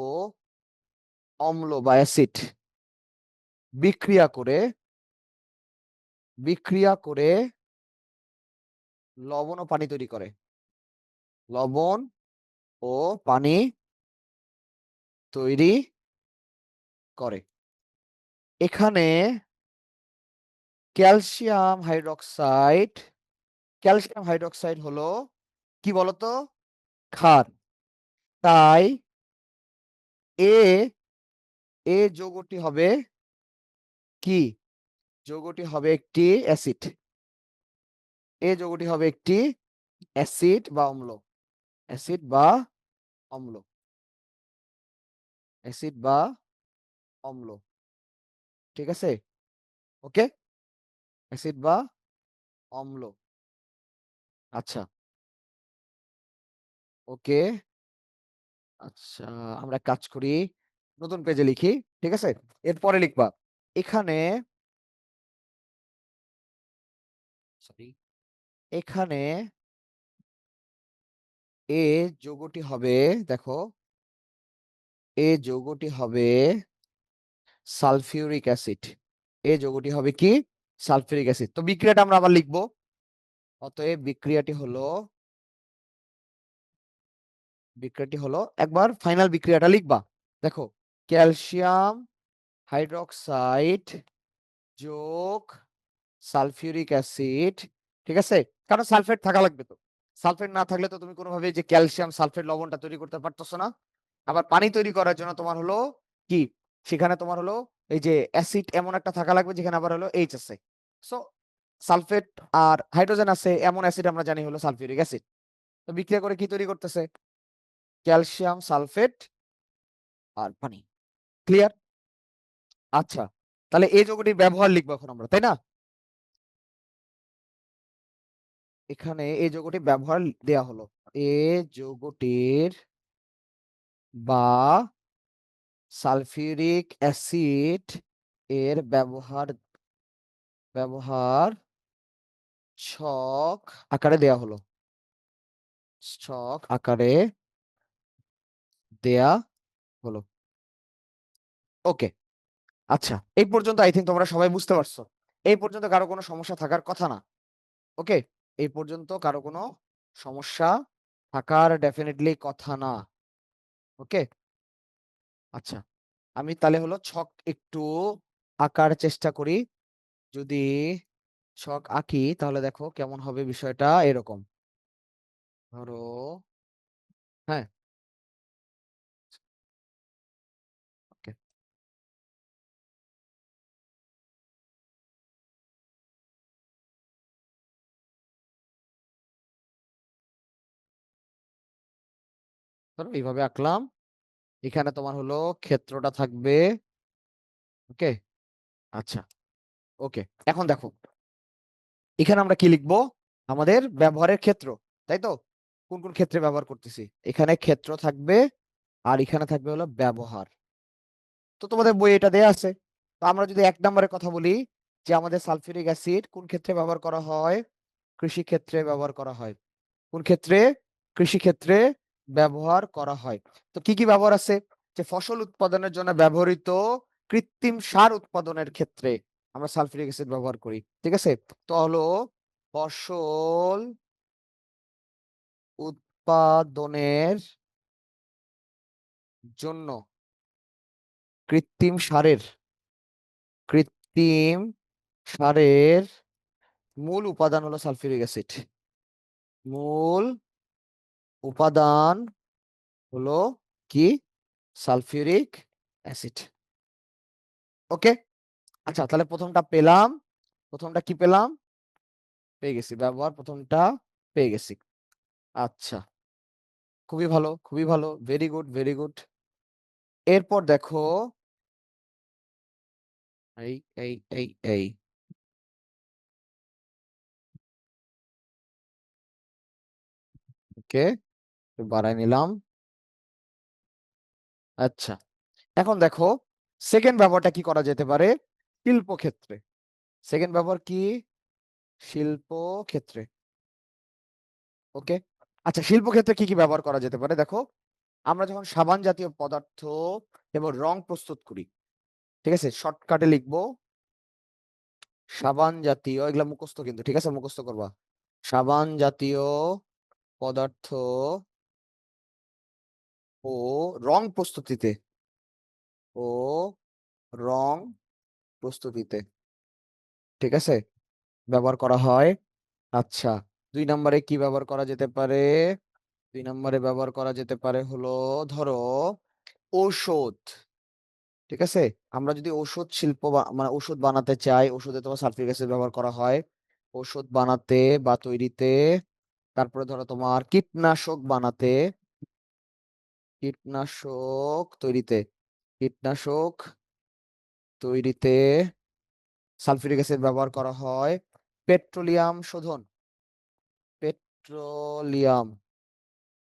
অম্ল বা অ্যাসিড বিক্রিয়া করে লবণ ও পানি তৈরি করে। লবণ ও পানি তৈরি করে। এখানে ক্যালসিয়াম হাইড্রোক্সাইড হলো কি বলতো? ক্ষার। তাই এ এ যৌগটি হবে কি? যৌগটি হবে একটি অ্যাসিড। এ যৌগটি হবে একটি অ্যাসিড বা অম্ল। অ্যাসিড বা অম্ল। অ্যাসিড বা অম্ল। ঠিক আছে? ওকে? অ্যাসিড বা অম্ল। আচ্ছা, ওকে। আচ্ছা, আমরা কাজ করি, নতুন পেজে লিখি। ঠিক আছে? এরপরে লিখবা এখানে, সরি, এখানে এ যৌগটি হবে, দেখো, এ যৌগটি হবে সালফিউরিক অ্যাসিড। এ যৌগটি হবে কি? Sulphuric acid. তো বিক্রিয়াটা আমরা আবার লিখবো। অতএব বিক্রিয়াটি হলো একবার ফাইনাল বিক্রিয়াটা লিখবা। দেখো, ক্যালসিয়াম হাইড্রোক্সাইড যোগ সালফিউরিক অ্যাসিড। ঠিক আছে? কারণ সালফেট থাকা লাগবে তো। সালফেট না থাকলে তো তুমি কোনোভাবে যে ক্যালসিয়াম সালফেট লবণটা তৈরি করতে পারতেছো না। আবার পানি তৈরি করার জন্য তোমার হলো কি, সেখানে তোমার হলো এই যে অ্যাসিড এমন একটা থাকা লাগবে যেখানে আবার হলো এইচ আছে। সো সালফেট আর হাইড্রোজেন আছে এমন অ্যাসিড আমরা জানি হলো সালফিউরিক অ্যাসিড। তো বিক্রিয়া করে কি তৈরি করতেছে? ক্যালসিয়াম সালফেট আর পানি। ক্লিয়ার? আচ্ছা, তাহলে এই যৌগটির ব্যবহার লিখবো এখন আমরা, তাই না? এখানে এই যৌগটির ব্যবহার দেয়া হলো। এ যৌগটির বা সালফিউরিক অ্যাসিড এর ব্যবহার ছক আকারে দেয়া হলো। ছক আকারে দেয়া হলো। ওকে। আচ্ছা, এই পর্যন্ত আই থিঙ্ক তোমরা সবাই বুঝতে পারছো। এই পর্যন্ত কারো কোনো সমস্যা থাকার কথা না। ওকে, এই পর্যন্ত কারো কোনো সমস্যা থাকার ডেফিনেটলি কথা না। ওকে, আচ্ছা, আমি তাহলে হলো ছক একটু আঁকার চেষ্টা করি। যদি ছক আঁকি তাহলে দেখো কেমন হবে বিষয়টা। এরকম ধরো, হ্যাঁ, ওকে, ধরো এইভাবে আঁকলাম। এখানে তোমার হলো ক্ষেত্রটা থাকবে। ওকে, আচ্ছা, ওকে। এখন দেখো এখানে আমরা কি লিখবো? আমাদের ব্যবহারের ক্ষেত্র, তাই তো? কোন কোন ক্ষেত্রে ব্যবহার করতেছি? এখানে ক্ষেত্র থাকবে আর এখানে থাকবে হলো ব্যবহার। তো তোমাদের বই এটা দেয়া আছে। তো আমরা যদি 1 নম্বরের কথা বলি, যে আমাদের সালফিউরিক অ্যাসিড কোন ক্ষেত্রে ব্যবহার করা হয়? কৃষি ক্ষেত্রে ব্যবহার করা হয়। কোন ক্ষেত্রে? কৃষি ক্ষেত্রে ব্যবহার করা হয়। তো কি কি ব্যবহার আছে? যে ফসল উৎপাদনের জন্য ব্যবহৃত কৃত্রিম সার উৎপাদনের ক্ষেত্রে আমরা সালফিউরিক অ্যাসিড ব্যবহার করি। ঠিক আছে? তো হলো ফসল উৎপাদনের জন্য কৃত্রিম সারের কৃত্রিম সারের মূল উপাদান হলো সালফিউরিক অ্যাসিড। মূল উপাদান হলো কি? Sulphuric acid. ওকে, আচ্ছা, তাহলে প্রথমটা পেলাম। প্রথমটা কি পেলাম? পেয়ে গেছি। ব্যবহার প্রথমটা পেয়ে গেছি। আচ্ছা, খুবই ভালো, খুবই ভালো। Very good, very good. এরপর দেখো, এই, এই, এই, এই। ওকে, একটু বাড়ায় নিলাম। আচ্ছা, এখন দেখো সেকেন্ড ব্যবহারটা কি করা যেতে পারে শিল্পক্ষেত্রে। সেকেন্ড ব্যবহার কি? শিল্পক্ষেত্রে। ওকে, আচ্ছা, শিল্পক্ষেত্রে কি কি ব্যবহার করা যেতে পারে দেখো। আমরা যখন সাবান জাতীয় পদার্থ এবং রং প্রস্তুত করি, ঠিক আছে, শর্টকাটে লিখবো সাবান জাতীয়, এগুলা মুখস্থ কিন্তু, ঠিক আছে, মুখস্থ করবা। সাবান জাতীয় পদার্থ ও রং প্রস্তুতিতে, ও রং প্রস্তুতিতে, ঠিক আছে, ব্যবহার করা হয়। আচ্ছা, 2 নম্বরে কি ব্যবহার করা যেতে পারে? 2 নম্বরে ব্যবহার করা যেতে পারে হলো, ধরো ঔষধ, ঠিক আছে। আমরা যদি ঔষধ শিল্প মানে ওষুধ বানাতে চাই, ওষুধে তোমার সালফিউরিক অ্যাসিড ব্যবহার করা হয় ওষুধ বানাতে বা তৈরিতে। তারপরে ধরো তোমার কীটনাশক বানাতে, কীটনাশক তৈরিতে, কীটনাশক তৈরিতে সালফিউরিক অ্যাসিড ব্যবহার করা হয়। পেট্রোলিয়াম শোধন, পেট্রোলিয়াম,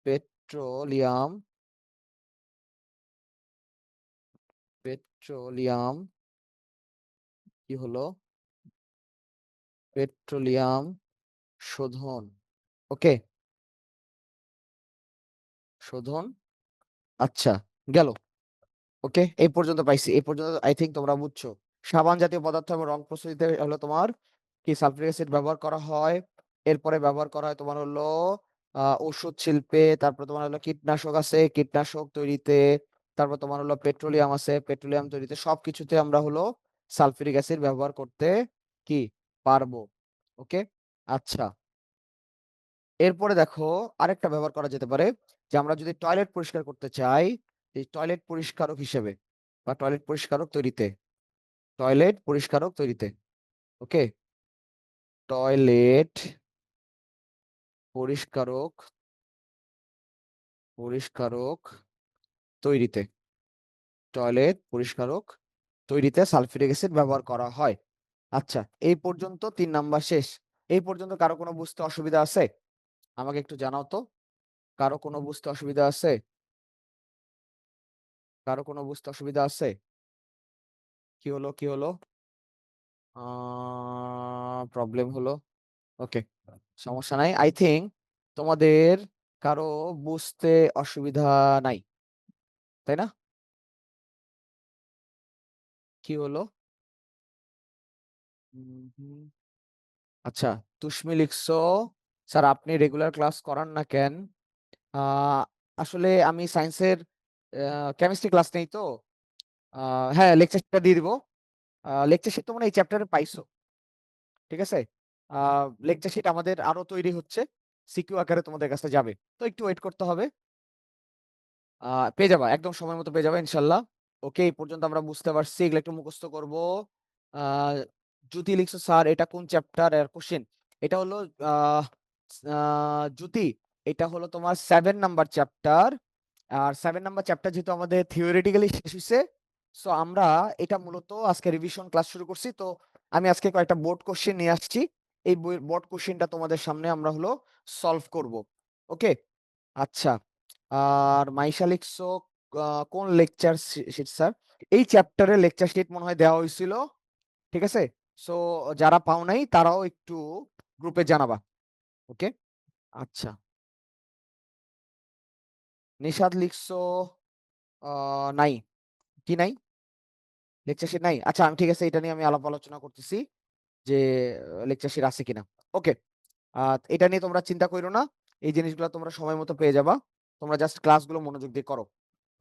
পেট্রোলিয়াম, পেট্রোলিয়াম, কি হলো? পেট্রোলিয়াম শোধন। ওকে, শোধন। আচ্ছা, গেল। ওকে, এই পর্যন্ত পাইছি, এই পর্যন্ত আই থিঙ্ক তোমরা বুঝছো। সাবান জাতীয় পদার্থ এবং রং প্রস্তুতিতে হলো তোমার কি সালফিউরিক অ্যাসিড ব্যবহার করা হয়। এরপরে ব্যবহার করা হয় তোমার হলো ওষুধ শিল্পে। তারপর তোমার হলো কীটনাশক আছে, কীটনাশক তৈরিতে। তারপর তোমার হলো পেট্রোলিয়াম আছে, পেট্রোলিয়াম তৈরিতে। সবকিছুতে আমরা হলো সালফিউরিক অ্যাসিড ব্যবহার করতে কি পারবো। ওকে, আচ্ছা, এরপরে দেখো আরেকটা ব্যবহার করা যেতে পারে, যে আমরা যদি টয়লেট পরিষ্কার করতে চাই, এই টয়লেট পরিষ্কারক হিসেবে বা টয়লেট পরিষ্কারক তৈরিতে, টয়লেট পরিষ্কারক তৈরিতে। ওকে, টয়লেট পরিষ্কারক, পরিষ্কারক তৈরিতে, টয়লেট পরিষ্কারক তৈরিতে সালফিউরিক অ্যাসিড ব্যবহার করা হয়। আচ্ছা, এই পর্যন্ত 3 নাম্বার শেষ। এই পর্যন্ত কারো কোনো বুঝতে অসুবিধা আছে? আমাকে একটু জানাও তো, কারো কোনো বুঝতে অসুবিধা আছে? কারো কোনো বুঝতে অসুবিধা আছে? কি হলো, কি হলো? প্রবলেম হলো। ওকে, সমস্যা নাই। আই থিঙ্ক তোমাদের কারো বুঝতে অসুবিধা নাই, তাই না? কি হলো? হুম। আচ্ছা, তুষ্মি লিখছো, স্যার আপনি রেগুলার ক্লাস করান না কেন? আসলে আমি সায়েন্সের কেমিস্ট্রি ক্লাস নেই তো। হ্যাঁ, লেকচার শিটটা দিয়ে দিব। লেকচার শিট তোমরা এই চ্যাপ্টারে পাইছো, ঠিক আছে। লেকচার শিট আমাদের আরো তৈরি হচ্ছে, সিকিউ আকারে তোমাদের কাছে যাবে, তো একটু ওয়েট করতে হবে। পেয়ে যাবা, একদম সময় মতো পেয়ে যাবা ইনশাল্লাহ। ওকে, এই পর্যন্ত আমরা বুঝতে পারছি, এগুলো একটু মুখস্থ করব। আহ জ্যোতি লিখছো, স্যার এটা কোন চ্যাপ্টার এর কোশ্চেন? এটা হলো আহ জ্যোতি, এটা হলো তোমার 7 নাম্বার চ্যাপ্টার। আর 7 নাম্বার চ্যাপ্টার যেহেতু আমাদের থিওরিটিক্যালি শেষ হয়েছে, সো আমরা এটা মূলত আজকে রিভিশন ক্লাস শুরু করছি। তো আমি আজকে কয়েকটা বোর্ড কোশ্চেন নিয়ে আসছি, এই বোর্ড কোশ্চেনটা তোমাদের সামনে আমরা হলো সলভ করব। ওকে, আচ্ছা। আর মাইশা লিখছো কোন লেকচার শিট স্যার? এই চ্যাপ্টারের লেকচার শিট মনে হয় দেওয়া হয়েছিল, ঠিক আছে। সো যারা পাও নাই তারাও একটু গ্রুপে জানাবা। ওকে, আচ্ছা। নিশাদ লিখছো নাই, কি নাই? লেকচার শিট নাই? আচ্ছা, আমি ঠিক আছে, এটা নিয়ে আমি আলাপ আলোচনা করতেছি যে লেকচার শিট আছে কিনা। ওকে, এটা নিয়ে তোমরা চিন্তা করো না, এই জিনিসগুলো তোমরা সময় মতো পেয়ে যাবা। তোমরা জাস্ট ক্লাসগুলো মনোযোগ দিয়ে করো।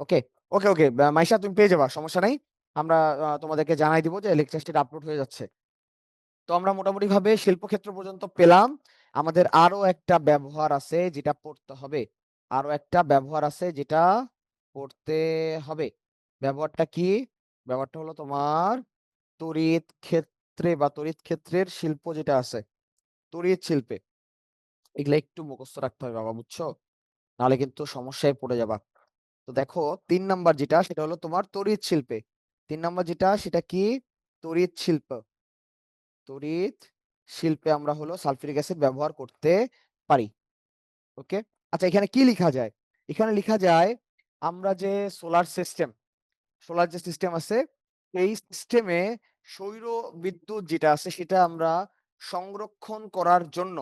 ওকে, ওকে, ওকে, মাইশা তুমি পেয়ে যাবা, সমস্যা নাই। আমরা তোমাদেরকে জানাই দিব যে লেকচার শিট আপলোড হয়ে যাচ্ছে। তো আমরা মোটামুটি ভাবে শিল্পক্ষেত্র পর্যন্ত পেলাম। আমাদের আরো একটা ব্যবহার আছে যেটা পড়তে হবে, আরো একটা ব্যবহার আছে যেটা পড়তে হবে। ব্যবহারটা কি? ব্যবহারটা হলো তোমার তড়িৎ ক্ষেত্রে বা তড়িৎ ক্ষেত্রের শিল্প যেটা আছে, তড়িৎ শিল্পে, এগুলা একটু মুখস্থ রাখতে হবে বাবা, বুঝছো? নাহলে কিন্তু সমস্যায় পড়ে যাবা। তো দেখো 3 নাম্বার যেটা সেটা হলো তোমার তড়িৎ শিল্পে। 3 নাম্বার যেটা সেটা কি? তড়িৎ শিল্প। তড়িৎ শিল্পে আমরা হলো সালফিউরিক অ্যাসিড ব্যবহার করতে পারি। ওকে। আচ্ছা, এখানে কি লিখা যায়? এখানে লিখা যায় আমরা যে সোলার সিস্টেম, সোলার যে সিস্টেম আছে, এই সিস্টেমে সৌর বিদ্যুৎ যেটা আছে সেটা আমরা সংরক্ষণ করার জন্য,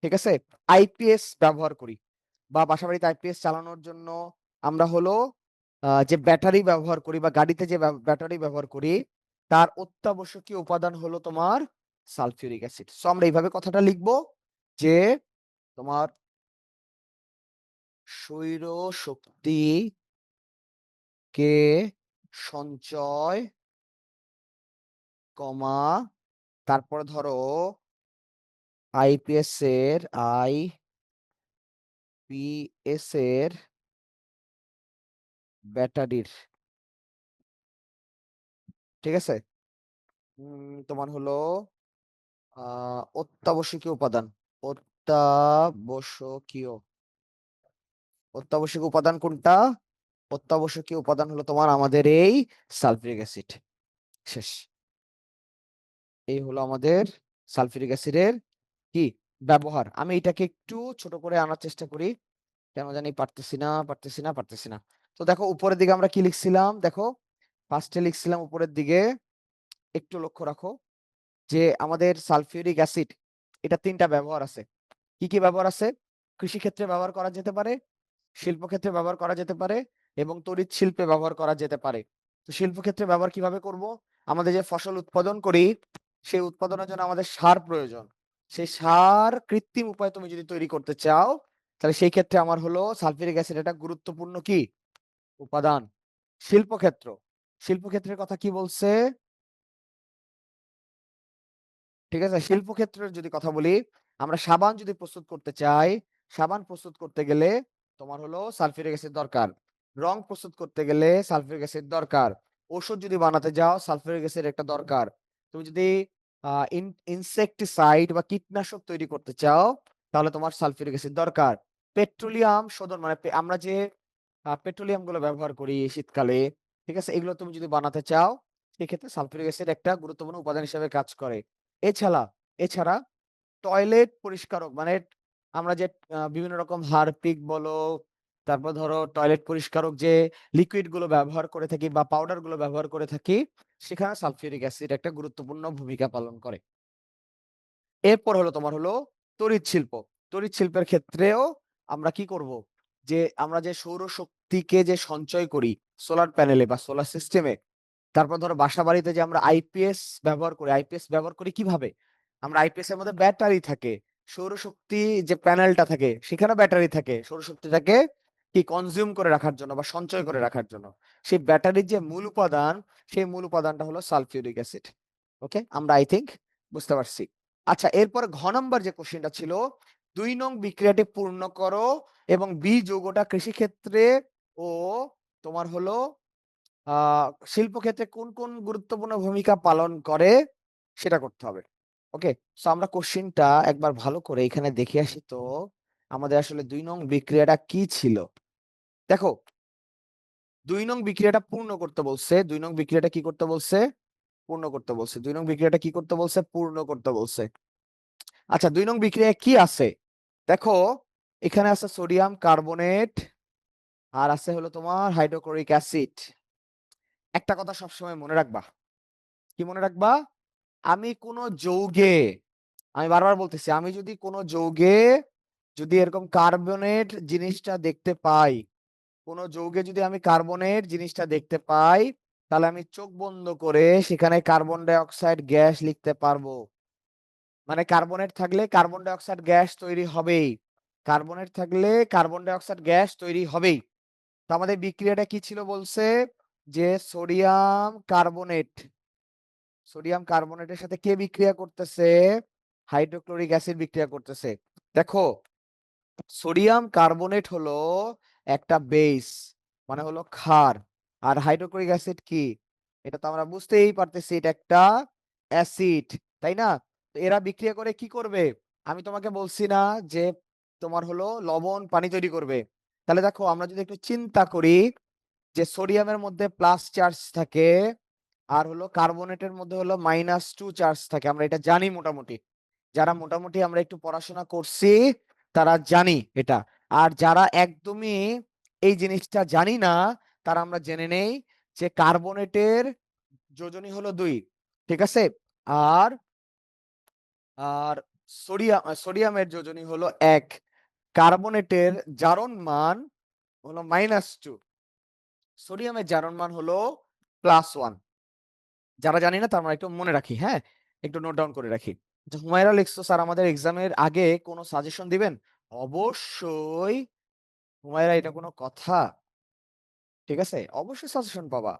ঠিক আছে, আইপিএস ব্যবহার করি, বা বাসাবাড়িতে আইপিএস চালানোর জন্য আমরা হলো যে ব্যাটারি ব্যবহার করি বা গাড়িতে যে ব্যাটারি ব্যবহার করি, তার অত্যাবশ্যকীয় উপাদান হলো তোমার সালফিউরিক অ্যাসিড। সো আমরা এইভাবে কথাটা লিখবো যে তোমার সৌর শক্তিকে সঞ্চয়, কমা, তারপরে ধরো আইপিএস এর ব্যাটারির, ঠিক আছে, তোমার হলো অত্যাবশ্যকীয় উপাদান, অত্যাবশ্যকীয়, অত্যাবশ্যকীয় উপাদান কোনটা? অত্যাবশ্যকীয় উপাদান হলো তোমার আমাদের এই সালফিউরিক অ্যাসিড। শেষ। এই হলো আমাদের সালফিউরিক অ্যাসিডের কি ব্যবহার। আমি এটাকে একটু ছোট করে আনার চেষ্টা করি, কেন জানি পারতেছি না। তো দেখো উপরের দিকে আমরা কি লিখছিলাম, দেখো ফার্স্টে লিখছিলাম উপরের দিকে, একটু লক্ষ্য রাখো যে আমাদের সালফিউরিক অ্যাসিড, এটা 3টা ব্যবহার আছে। কি কি ব্যবহার আছে? কৃষি ক্ষেত্রে ব্যবহার করা যেতে পারে, শিল্প ক্ষেত্রে ব্যবহার করা যেতে পারে, এবং তড়িৎ শিল্পে ব্যবহার করা যেতে পারে। তো শিল্প ক্ষেত্রে ব্যবহার কিভাবে করব? আমাদের যে ফসল উৎপাদন করি, সেই উৎপাদনের জন্য আমাদের সার প্রয়োজন। সেই সার কৃত্রিম উপায়ে তুমি যদি তৈরি করতে চাও, তাহলে সেই ক্ষেত্রে আমার হলো সালফিউরিক অ্যাসিড একটা গুরুত্বপূর্ণ কি উপাদান। শিল্পক্ষেত্র, শিল্পক্ষেত্রের কথা কি বলছে? ঠিক আছে, শিল্পক্ষেত্রের যদি কথা বলি, আমরা সাবান যদি প্রস্তুত করতে চাই, সাবান প্রস্তুত করতে গেলে তোমার হলো সালফিউরিক অ্যাসিড দরকার। রং প্রস্তুত করতে গেলে সালফিউরিক অ্যাসিড দরকার। ওষুধ যদি বানাতে যাও, সালফিউরিক অ্যাসিড একটা দরকার। তুমি যদি ইনসেক্টিসাইড বা কীটনাশক তৈরি করতে চাও, তাহলে তোমার সালফিউরিক অ্যাসিড দরকার। পেট্রোলিয়াম শোধন, মানে আমরা যে পেট্রোলিয়াম গুলো ব্যবহার করি শীতকালে, ঠিক আছে, এগুলো তুমি যদি বানাতে চাও, সেক্ষেত্রে সালফিউরিক অ্যাসিড একটা গুরুত্বপূর্ণ উপাদান হিসেবে কাজ করে। এছাড়া এছাড়া টয়লেট পরিষ্কারক, মানে আমরা যে বিভিন্ন রকম হারপিক বলো, তারপর ধরো টয়লেট পরিষ্কারক যে লিকুইড গুলো ব্যবহার করে থাকি বা পাউডার গুলো ব্যবহার করে থাকি, সেখানে সালফিউরিক অ্যাসিড একটা গুরুত্বপূর্ণ ভূমিকা পালন করে। এরপর হলো তোমার হলো তড়িৎ শিল্প। তড়িৎ শিল্পের ক্ষেত্রেও আমরা কি করব? যে আমরা যে সৌর শক্তিকে যে সঞ্চয় করি সোলার প্যানেলে বা সোলার সিস্টেমে, তারপর ধরো বাসা বাড়িতে যে আমরা আইপিএস ব্যবহার করি, আইপিএস ব্যবহার করি কিভাবে? আমরা আইপিএস এর মধ্যে ব্যাটারি থাকে, সৌরশক্তি যে প্যানেলটা থাকে সেখানে ব্যাটারি থাকে সৌরশক্তিটাকে কি কনজিউম করে রাখার জন্য বা সঞ্চয় করে রাখার জন্য। সেই ব্যাটারির যে মূল উপাদান, সেই মূল উপাদানটা হলো সালফিউরিক অ্যাসিড। ওকে, আমরা আই থিংক বুঝতে পারছি। আচ্ছা, এরপর ঘ নাম্বার যে কোশ্চেনটা ছিল, 2 নং বিক্রিয়াটি পূর্ণ করো এবং বি যৌগটা কৃষিক্ষেত্রে ও তোমার হলো আহ শিল্পক্ষেত্রে কোন কোন গুরুত্বপূর্ণ ভূমিকা পালন করে সেটা করতে হবে। ওকে, সো আমরা কোশ্চেনটা একবার ভালো করে এখানে দেখে আসি তো, আমাদের আসলে 2 নং বিক্রিয়াটা কি ছিল। দেখো, 2 নং বিক্রিয়াটা পূর্ণ করতে বলছে, 2 নং বিক্রিয়াটা কি করতে বলছে? পূর্ণ করতে বলছে। 2 নং বিক্রিয়াটা কি করতে বলছে? পূর্ণ করতে বলছে। আচ্ছা, 2 নং বিক্রিয়া কি আছে? দেখো, এখানে আছে সোডিয়াম কার্বনেট, আর আছে হলো তোমার হাইড্রোক্লোরিক অ্যাসিড। একটা কথা সবসময় মনে রাখবা, কি মনে রাখবা? আমি কোন যৌগে, আমি বারবার বলতেছি, আমি যদি কোন যৌগে যদি এরকম কার্বনেট জিনিসটা দেখতে পাই, কোন যৌগে যদি আমি কার্বনেট জিনিসটা দেখতে পাই, তাহলে আমি চোখ বন্ধ করে সেখানে কার্বন ডাই অক্সাইড গ্যাস লিখতে পারবো। মানে কার্বনেট থাকলে কার্বন ডাই অক্সাইড গ্যাস তৈরি হবেই, কার্বনেট থাকলে কার্বন ডাই অক্সাইড গ্যাস তৈরি হবেই। তো আমাদের বিক্রিয়াটা কি ছিল বলছে? যে সোডিয়াম কার্বনেট, সোডিয়াম কার্বনেটের সাথে কে বিক্রিয়া করতেছে? হাইড্রোক্লোরিক অ্যাসিড বিক্রিয়া করতেছে। দেখো, সোডিয়াম কার্বনেট হলো একটা বেস, মানে হলো ক্ষার, আর হাইড্রোক্লোরিক অ্যাসিড কি? এটা তো আমরা বুঝতেই পারতেছি এটা একটা অ্যাসিড, তাই না? তো এরা বিক্রিয়া করে কি করবে? আমি তোমাকে বলছি না যে তোমার হলো লবণ পানি তৈরি করবে। তাহলে দেখো আমরা যদি একটু চিন্তা করি যে সোডিয়ামের মধ্যে প্লাস চার্জ থাকে আর হলো কার্বনেটের মধ্যে হলো -2 চার্জ থাকে। আমরা এটা জানি মোটামুটি। যারা মোটামুটি আমরা একটু পড়াশোনা করছি তারা জানি এটা। আর যারা একদমই এই জিনিসটা জানি না তারা আমরা জেনে নেই যে কার্বনেটের যোজনী হলো 2, ঠিক আছে? আর আর সোডিয়ামের যোজনী হলো 1। কার্বনেটের জারণ মান হলো -2, সোডিয়ামের জারণ মান হলো +1। যারা জানি না তারা আমরা একটু মনে রাখি, হ্যাঁ? একটু নোট ডাউন করে রাখি। যে হুমায়রা লিখছো স্যার আমাদের এক্সামের আগে কোনো সাজেশন দিবেন? অবশ্যই। হুমায়রা, এটা কোনো কথা? ঠিক আছে? অবশ্যই সাজেশন পাবা।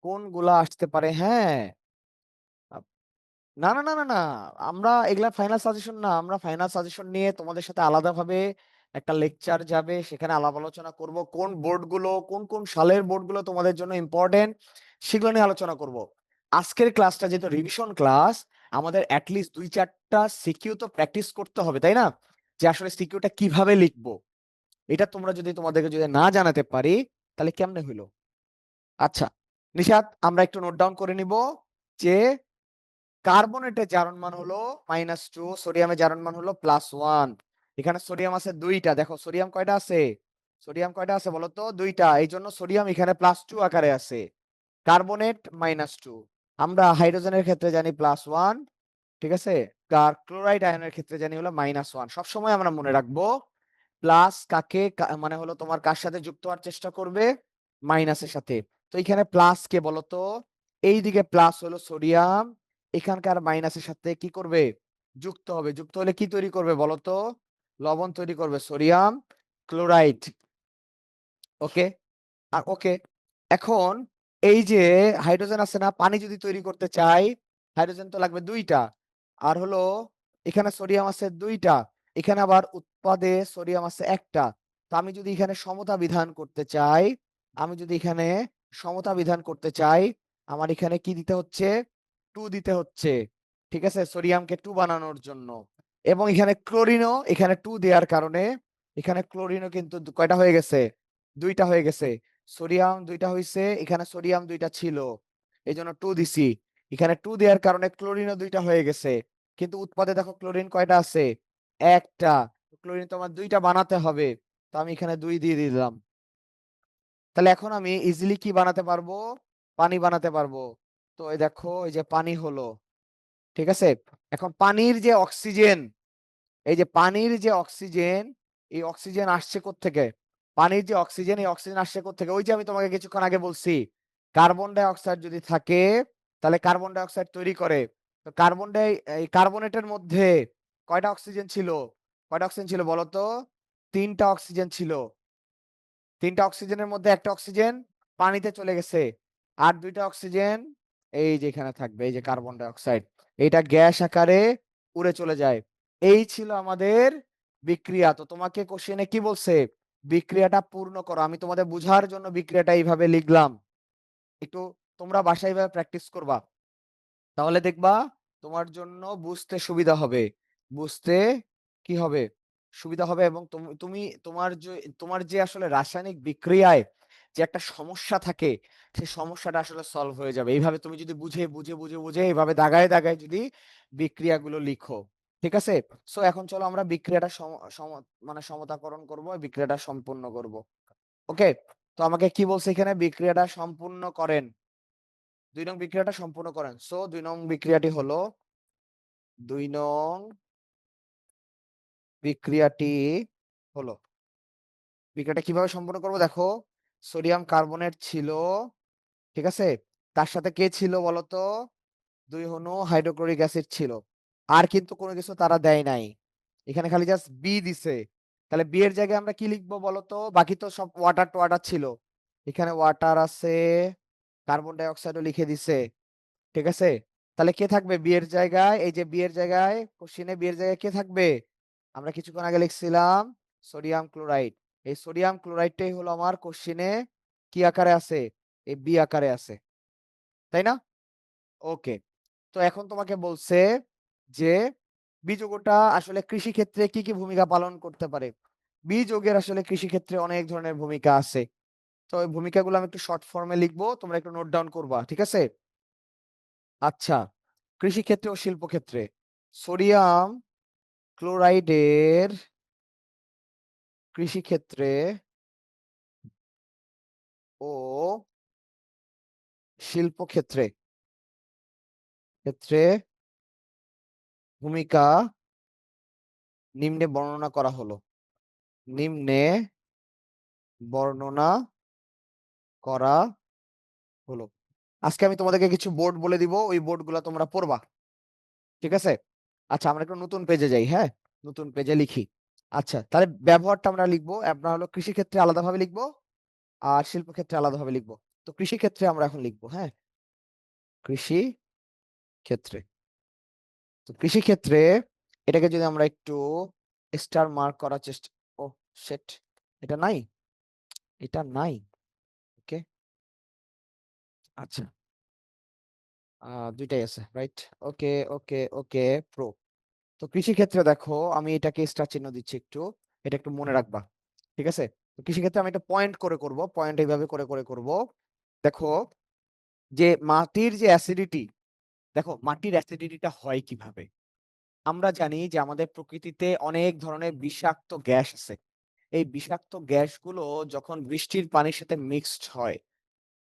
কোনগুলা আসতে পারে, হ্যাঁ। আ না, না, না, না, না। আমরা এগুলা ফাইনাল সাজেশন না। আমরা ফাইনাল সাজেশন নিয়ে তোমাদের সাথে আলাদাভাবে একটা লেকচার যাবে। সেখানে আলাপ আলোচনা করব। কোন বোর্ডগুলো, কোন সালের বোর্ডগুলো তোমাদের জন্য ইম্পোর্টেন্ট সেগুলো নিয়ে আলোচনা করব। আজকের ক্লাসটা যেহেতু রিভিশন ক্লাস, আমাদের এট লিস্ট ২-৪ টা সিকিউ তো প্র্যাকটিস করতে হবে, তাই না? যে আসলে সিকিউটা কিভাবে লিখবো? এটা তোমরা যদি তোমাদেরকে যদি না জানাতে পারি, তাহলে কেমনে হইলো? আচ্ছা, নিশাত আমরা একটু নোট ডাউন করে নিব যে কার্বনেটের জারণ মান হলো -2, সোডিয়ামের জারণ মান হলো +1। এখানে সোডিয়াম আছে 2 টা। দেখো সোডিয়াম কয়টা আছে? সোডিয়াম কয়টা আছে বলো তো? 2 টা। এইজন্য সোডিয়াম এখানে +2 আকারে আছে। কার্বনেট -2। আমরা হাইড্রোজেনের ক্ষেত্রে জানি +1, ঠিক আছে? আর ক্লোরাইড আয়নের ক্ষেত্রে জানি হলো -1। সবসময় আমরা মনে রাখবো প্লাস কাকে মানে হলো তোমার কার সাথে যুক্ত হওয়ার চেষ্টা করবে? মাইনাসের সাথে। তো এখানে প্লাস কে বলতো? এইদিকে প্লাস হলো সোডিয়াম, এখানকার মাইনাসের সাথে কি করবে? যুক্ত হবে। যুক্ত হলে কি তৈরি করবে বলতো? লবণ তৈরি করবে, সোডিয়াম ক্লোরাইড। ওকে? ওকে। এখন এই যে হাইড্রোজেন আছে না, পানি যদি তৈরি করতে চাই, হাইড্রোজেন তো লাগবে 2 টা। আর হলো এখানে সোডিয়াম আছে 2 টা। এখানে আবার উৎপাদে সোডিয়াম আছে 1 টা। তো আমি যদি এখানে সমতা বিধান করতে চাই, আমি যদি এখানে সমতা বিধান করতে চাই, আমার এখানে কি দিতে হচ্ছে? 2 দিতে হচ্ছে। ঠিক আছে? সোডিয়ামকে 2 বানানোর জন্য। এবং এখানে ক্লোরিনও এখানে 2 দেওয়ার কারণে এখানে ক্লোরিনও কিন্তু কয়টা হয়ে গেছে? 2 টা হয়ে গেছে। সোডিয়াম 2 টা হইছে, এখানে সোডিয়াম 2 টা ছিল। এজন্য 2 দিছি। এখানে 2 দেওয়ার কারণে ক্লোরিনও 2 টা হয়ে গেছে। কিন্তু উৎপাদে দেখো ক্লোরিন কয়টা আছে? 1 টা। ক্লোরিন তো আমার 2 টা বানাতে হবে। তো আমি এখানে 2 দিয়ে দিলাম। তাহলে এখন আমি ইজিলি কি বানাতে পারবো? পানি বানাতে পারবো। তো এই দেখো এই যে পানি হলো। ঠিক আছে? এখন পানির যে অক্সিজেন, এই যে পানির যে অক্সিজেন, এই অক্সিজেন আসছে কোত্থেকে? পানির যে অক্সিজেন, এই অক্সিজেন আসছে কোত্থেকে? ওই যে আমি তোমাকে কিছুক্ষণ আগে বলছি, কার্বন ডাই অক্সাইড যদি থাকে তাহলে কার্বন ডাই অক্সাইড তৈরি করে। তো এই কার্বনেটের মধ্যে কয়টা অক্সিজেন ছিল? কয়টা অক্সিজেন ছিল বলো তো? ৩ টা অক্সিজেন ছিল। ৩ টা অক্সিজেনের মধ্যে ১ টা অক্সিজেন পানিতে চলে গেছে। আর ২ টা অক্সিজেন এই যে এখানে থাকবে, এই যে কার্বন ডাই অক্সাইড। এইটা গ্যাস আকারে উড়ে চলে যায়। এই ছিল আমাদের বিক্রিয়া। তো তোমাকে কোশ্চেনে কি বলছে? বিক্রিয়াটা পূর্ণ করো। আমি তোমাদের বুঝার জন্য বিক্রিয়াটা এইভাবে লিখলাম। একটু তোমরা বাসায় এভাবে প্র্যাকটিস করবা। তাহলে দেখবা তোমার জন্য বুঝতে সুবিধা হবে। বুঝতে কি হবে? সুবিধা হবে এবং তুমি তোমার যে আসলে রাসায়নিক বিক্রিয়ায় যে একটা সমস্যা থাকে, সেই সমস্যাটা আসলে সলভ হয়ে যাবে। এইভাবে তুমি যদি বুঝে এভাবে দাগায় দাগায় যদি বিক্রিয়াগুলো লিখো। ঠিক আছে? সো এখন চলো আমরা বিক্রিয়াটা সম সম মানে সমতাকরণ করব, বিক্রিয়াটা সম্পূর্ণ করব। ওকে? তো আমাকে কি বলছে এখানে? বিক্রিয়াটা সম্পূর্ণ করেন। ২ নং বিক্রিয়াটা সম্পূর্ণ করেন। সো ২ নং বিক্রিয়াটি হলো ২ নং বিক্রিয়াটি হলো বিক্রিয়াটা কিভাবে সম্পন্ন করব দেখো, সোডিয়াম কার্বনেট ছিল, ঠিক আছে? তার সাথে কে ছিল বলতো? ২ অনু হাইড্রোক্লোরিক অ্যাসিড ছিল। আর কিন্তু কোনো কিছু তারা দেয় নাই। এখানে খালি জাস্ট বি দিছে। তাহলে বি এর জায়গায় আমরা কি লিখবো বলতো? বাকি তো সব ওয়াটার ছিল। এখানে ওয়াটার আছে, কার্বন ডাই অক্সাইডও লিখে দিছে। ঠিক আছে? তাহলে কে থাকবে বি এর জায়গায়? এই যে বি এর জায়গায়, কোশ্চেনে বি এর জায়গায় কে থাকবে? আমরা কিছুক্ষণ আগে লিখছিলাম সোডিয়াম ক্লোরাইড। এই সোডিয়াম ক্লোরাইডটাই হলো আমার কোশ্চেনে কি আকারে আছে? এই বি আকারে আছে। তাই না? ওকে। তো এখন তোমাকে বলছে যে বীজগটা আসলে কৃষিক্ষেত্রে কি ভূমিকা পালন করতে পারে? বীজগের আসলে কৃষিক্ষেত্রে অনেক ধরনের ভূমিকা আছে। তো ওই ভূমিকাগুলো আমি একটু শর্ট ফর্মে লিখবো। তোমরা একটু নোট ডাউন করবা। ঠিক আছে? আচ্ছা। কৃষিক্ষেত্রে ও শিল্পক্ষেত্রে সোডিয়াম ক্লোরাইডের কৃষিক্ষেত্রে ও শিল্পক্ষেত্রে ক্ষেত্রে ভূমিকা নিম্নে বর্ণনা করা হলো। নিম্নে বর্ণনা করা হলো। আজকে আমি তোমাদেরকে কিছু বোর্ড বলে দিব। ওই বোর্ডগুলা তোমরা পড়বা। ঠিক আছে? আচ্ছা আমরা একটু নতুন পেজে যাই, হ্যাঁ? নতুন পেজে লিখি। আচ্ছা, তাহলে ব্যবহারটা আমরা লিখবো। আমরা হলো কৃষিক্ষেত্রে আলাদাভাবে লিখবো আর শিল্পক্ষেত্রে আলাদাভাবে লিখবো। তো কৃষিক্ষেত্রে আমরা এখন লিখবো, হ্যাঁ? কৃষি ক্ষেত্রে। তো কৃষিক্ষেত্রে এটাকে যদি আমরা একটু স্টার মার্ক করার চেষ্টা ওহ শিট! এটা নাই? এটা নাই। ওকে। আচ্ছা। ২ টাই আছে, রাইট? ওকে, ওকে, ওকে, প্রো। তো কৃষিক্ষেত্রে দেখো আমি এটাকে স্টার চিহ্ন দিচ্ছি একটু। এটা একটু মনে রাখবা। ঠিক আছে? তো কৃষিক্ষেত্রে আমি একটা পয়েন্ট করে করব। পয়েন্ট এইভাবে করে করব। দেখো যে মাটির যে অ্যাসিডিটি, দেখো মাটির অ্যাসিডিটিটা হয় কিভাবে? আমরা জানি যে আমাদের প্রকৃতিতে অনেক ধরনের বিষাক্ত গ্যাস আছে। এই বিষাক্ত গ্যাসগুলো যখন বৃষ্টির পানির সাথে মিক্সড হয়,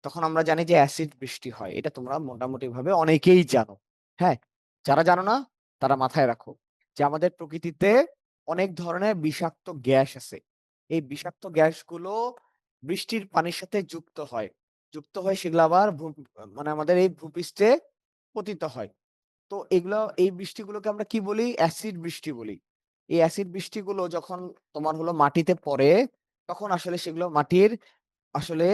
তখন আমরা জানি যে অ্যাসিড বৃষ্টি হয়। এটা তোমরা মোটামুটিভাবে অনেকেই জানো। হ্যাঁ? যারা জানো না তারা মাথায় রাখো যে আমাদের প্রকৃতিতে অনেক ধরনের বিষাক্ত গ্যাস আছে। এই বিষাক্ত গ্যাসগুলো বৃষ্টির পানির সাথে যুক্ত হয়। যুক্ত হয়ে সেগুলো আবার মানে আমাদের এই ভূপৃষ্ঠে পতিত হয়। তো এই বৃষ্টিগুলোকে আমরা কি বলি? অ্যাসিড বৃষ্টি বলি। এই অ্যাসিড বৃষ্টিগুলো যখন তোমার হলো মাটিতে পড়ে, তখন আসলে সেগুলো মাটির আসলে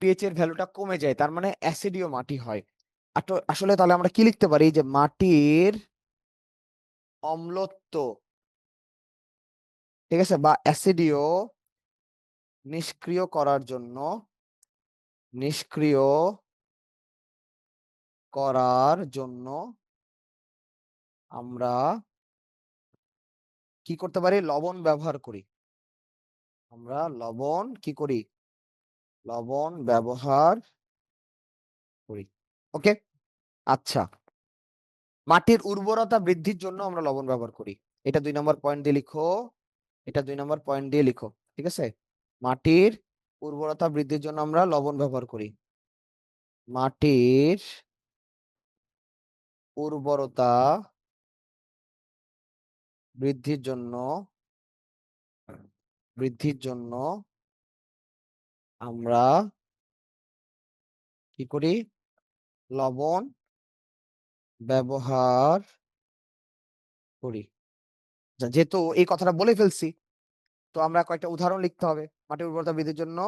পিএইচ এর ভ্যালুটা কমে যায়। তার মানে অ্যাসিডীয় মাটি হয়। আসলে তাহলে আমরা কি লিখতে পারি যে মাটির অম্লত্ব, ঠিক আছে? বা অ্যাসিডীয় নিষ্ক্রিয় করার জন্য নিষ্ক্রিয় করার জন্য আমরা কি করতে পারি? লবণ ব্যবহার করি। আমরা লবণ কি করি? লবণ ব্যবহার করি। ওকে? আচ্ছা। মাটির উর্বরতা বৃদ্ধির জন্য আমরা লবণ ব্যবহার করি। এটা ২ নম্বর পয়েন্ট দিয়ে লিখো। এটা ২ নম্বর পয়েন্ট দিয়ে লিখো। ঠিক আছে? মাটির উর্বরতা বৃদ্ধির জন্য আমরা লবণ ব্যবহার করি। মাটির উর্বরতা বৃদ্ধির জন্য বৃদ্ধির জন্য আমরা কি করি? লবণ ব্যবহার করি। যেহেতু এই কথাটা বলে ফেলছি, তো আমরা কয়েকটা উদাহরণ লিখতে হবে। মাটির উর্বরতা বৃদ্ধির জন্য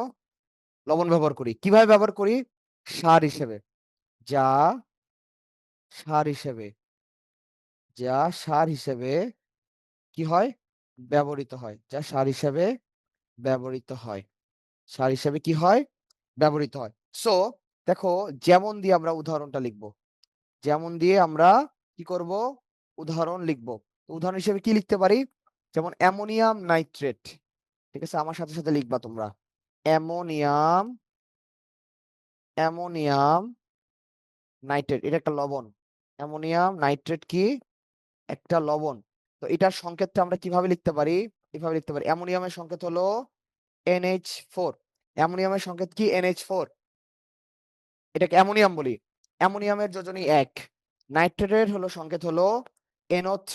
লবণ ব্যবহার করি। কিভাবে ব্যবহার করি? সার হিসেবে। যা সার হিসেবে যা সার হিসেবে কি হয়? ব্যবহৃত হয়। যা সার হিসেবে ব্যবহৃত হয়। সার হিসেবে কি হয়? ব্যবহৃত হয়। সো দেখো যেমন দিয়ে আমরা উদাহরণটা লিখব। যেমন দিয়ে আমরা কি করব? উদাহরণ লিখব। উদাহরণ হিসেবে কি লিখতে পারি? যেমন অ্যামোনিয়াম নাইট্রেট। ঠিক আছে? আমার সাথে লিখবা তোমরা। অ্যামোনিয়াম অ্যামোনিয়াম নাইট্রেট এটা একটা লবণ। অ্যামোনিয়াম নাইট্রেট কি? একটা লবণ। তো এটার সংকেতটা আমরা কিভাবে লিখতে পারি? এভাবে লিখতে পারি। অ্যামোনিয়ামের সংকেত হলো NH4। অ্যামোনিয়ামের সংকেত কি? NH4। এটাকে অ্যামোনিয়াম বলি। অ্যামোনিয়ামের যোজনী ১। নাইট্রেটের হলো সংকেত হলো NO3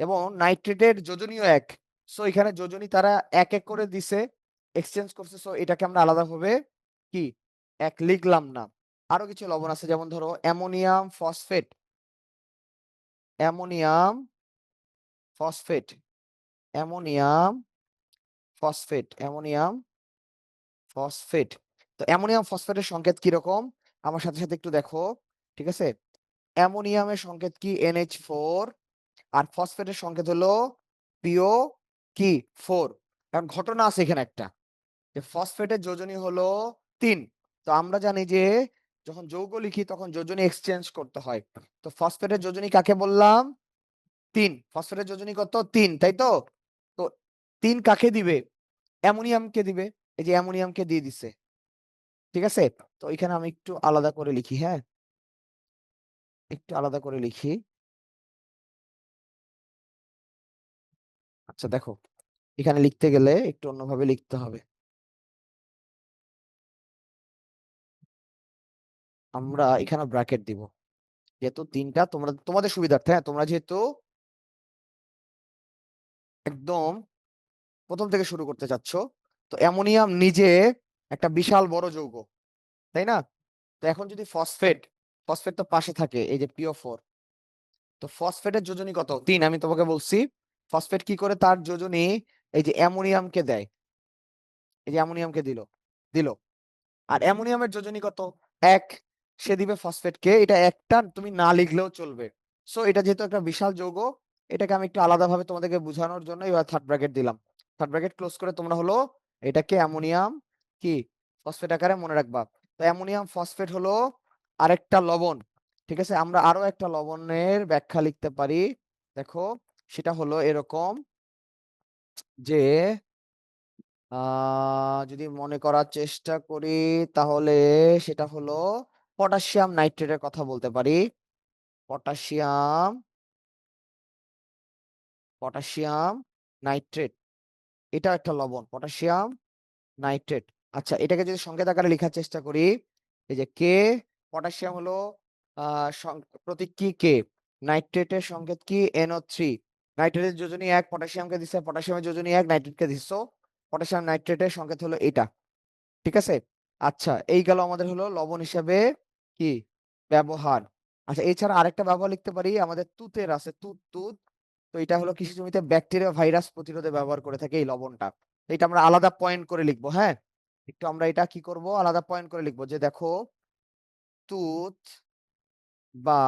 এবং নাইট্রেটের যোজনীও ১। সো এখানে যোজনী তারা ১ করে দিছে, এক্সচেঞ্জ করছে। সো এটাকে আমরা আলাদাভাবে কি ১ লিখলাম না। আরো কিছু লবণ আছে যেমন ধরো ammonium phosphate, ammonium phosphate, ammonium phosphate, ammonium phosphate. তো অ্যামোনিয়াম ফসফেটের সংকেত কি রকম? আমার সাথে একটু দেখো। ঠিক আছে? অ্যামোনিয়ামের সংকেত কি? NH4 আর ফসফেটের সংকেত হলো PO কি 4। এখন ঘটনা আছে এখানে একটা যে ফসফেটের যোজনী হলো ৩। তো আমরা জানি যে যখন যৌগ লিখি তখন যোজনী এক্সচেঞ্জ করতে হয়। তো ফসফেটের যোজনী কাকে বললাম? 3। ফসফেটের যোজনী কত? 3, তাই তো? তো 3 কাকে দিবে? অ্যামোনিয়ামকে দিবে। এই যে অ্যামোনিয়ামকে দিয়ে দিছে। ঠিক আছে? তো এখানে আমি একটু আলাদা করে লিখি, হ্যাঁ? একটু আলাদা করে লিখি। আচ্ছা দেখো, এখানে লিখতে গেলে একটু অন্যভাবে লিখতে হবে। আমরা এখানে ব্র্যাকেট দিব। যেহেতু 3টা তোমাদের সুবিধার্থে, হ্যাঁ? তোমরা যেহেতু একদম প্রথম থেকে শুরু করতে চাচ্ছ, তো অ্যামোনিয়াম নিজে একটা বিশাল বড় যৌগ, তাই না? তো এখন যদি ফসফেট তো পাশে থাকে, এই যে PO4। তো ফসফেটের যোজনী কত? 3। আমি তোমাকে বলছি ফসফেট কি করে তার যোজনী এই যে অ্যামোনিয়ামকে দেয়। এই যে অ্যামোনিয়ামকে দিল। আর অ্যামোনিয়ামের যোজনী কত? 1। সে দিবে ফসফেটকে। এটা একটা তুমি না লিখলেও চলবে। সো এটা যেহেতু একটা বিশাল যৌগ, এটাকে আমি একটু আলাদাভাবে তোমাদেরকে বোঝানোর জন্য এবার থার্ড ব্র্যাকেট দিলাম। থার্ড ব্র্যাকেট ক্লোজ করে তোমরা হলো এটাকে অ্যামোনিয়াম কি ফসফেট আকারে মনে রাখবা। তো অ্যামোনিয়াম ফসফেট হলো আরেকটা লবণ। ঠিক আছে? আমরা আরো একটা লবণের ব্যাখ্যা লিখতে পারি। দেখো, সেটা হলো এরকম যে যদি মনে করার চেষ্টা করি তাহলে সেটা হলো পটাশিয়াম নাইট্রেটের কথা বলতে পারি। পটাশিয়াম পটাশিয়াম নাইট্রেট, এটাও একটা লবণ, পটাশিয়াম নাইট্রেট। আচ্ছা, এটাকে যদি সংকেত আকারে লেখার চেষ্টা করি, এই যে কে, পটাশিয়াম হলো প্রতীক কি কে, নাইট্রেটের সংকেত কি NO3। নাইট্রেটের যোজনী 1, পটাশিয়ামকে দিছে, পটাশিয়ামের যোজনী 1, নাইট্রেটকে দিছো। পটাশিয়াম নাইট্রেটের সংকেত হলো এটা। ঠিক আছে? আচ্ছা, এই গেল আমাদের হলো লবণ হিসেবে কি ব্যবহার। আচ্ছা, এছাড়া আরেকটা ব্যবহার লিখতে পারি, আমাদের তুতের আছে, তুত। তো এটা হলো কৃষি জমিতে ব্যাকটেরিয়া ভাইরাস প্রতিরোধে ব্যবহার করে থাকে এই লবণটা। তো এটা আমরা আলাদা পয়েন্ট করে লিখবো, হ্যাঁ? একটু আমরা এটা কি করব, আলাদা পয়েন্ট করে লিখবো যে দেখো, তুত বা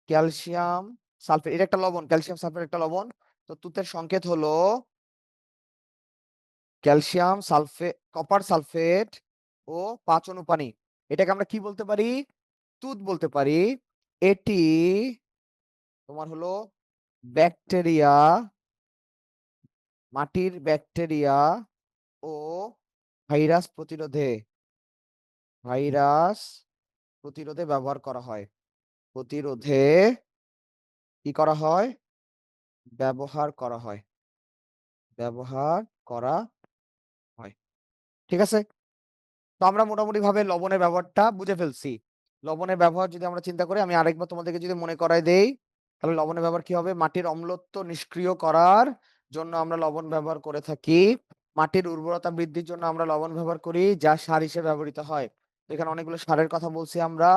ক্যালসিয়াম সালফেট, এটা একটা লবণ, ক্যালসিয়াম সালফেট একটা লবণ। তো তুতের সংকেত হলো ক্যালসিয়াম সালফেট, কপার সালফেট ও 5 অণু পানি। এটাকে আমরা কি বলতে পারি? তুত বলতে পারি। এটি তোমার হলো ব্যাকটেরিয়া, মাটির ব্যাকটেরিয়া ও ভাইরাস প্রতিরোধে ভাইরাস প্রতিরোধে ব্যবহার করা হয়। প্রতিরোধে কি করা হয়? ব্যবহার করা হয়। ব্যবহার করা হয়। ঠিক আছে? তো আমরা মোটামুটি ভাবে লবণের ব্যবহারটা বুঝে ফেলছি। লবণের ব্যবহার যদি আমরা চিন্তা করি, আমি আরেকবার তোমাদেরকে যদি মনে করায় দেই, তাহলে লবণের ব্যবহার কি হবে? মাটির অম্লত্ব নিষ্ক্রিয় করার জন্য আমরা লবণ ব্যবহার করে থাকি। মাটির উর্বরতা বৃদ্ধির জন্য আমরা লবণ ব্যবহার করি, যা সার হিসেবে ব্যবহৃত হয়। তো এখানে অনেকগুলো সারের কথা বলছি আমরা।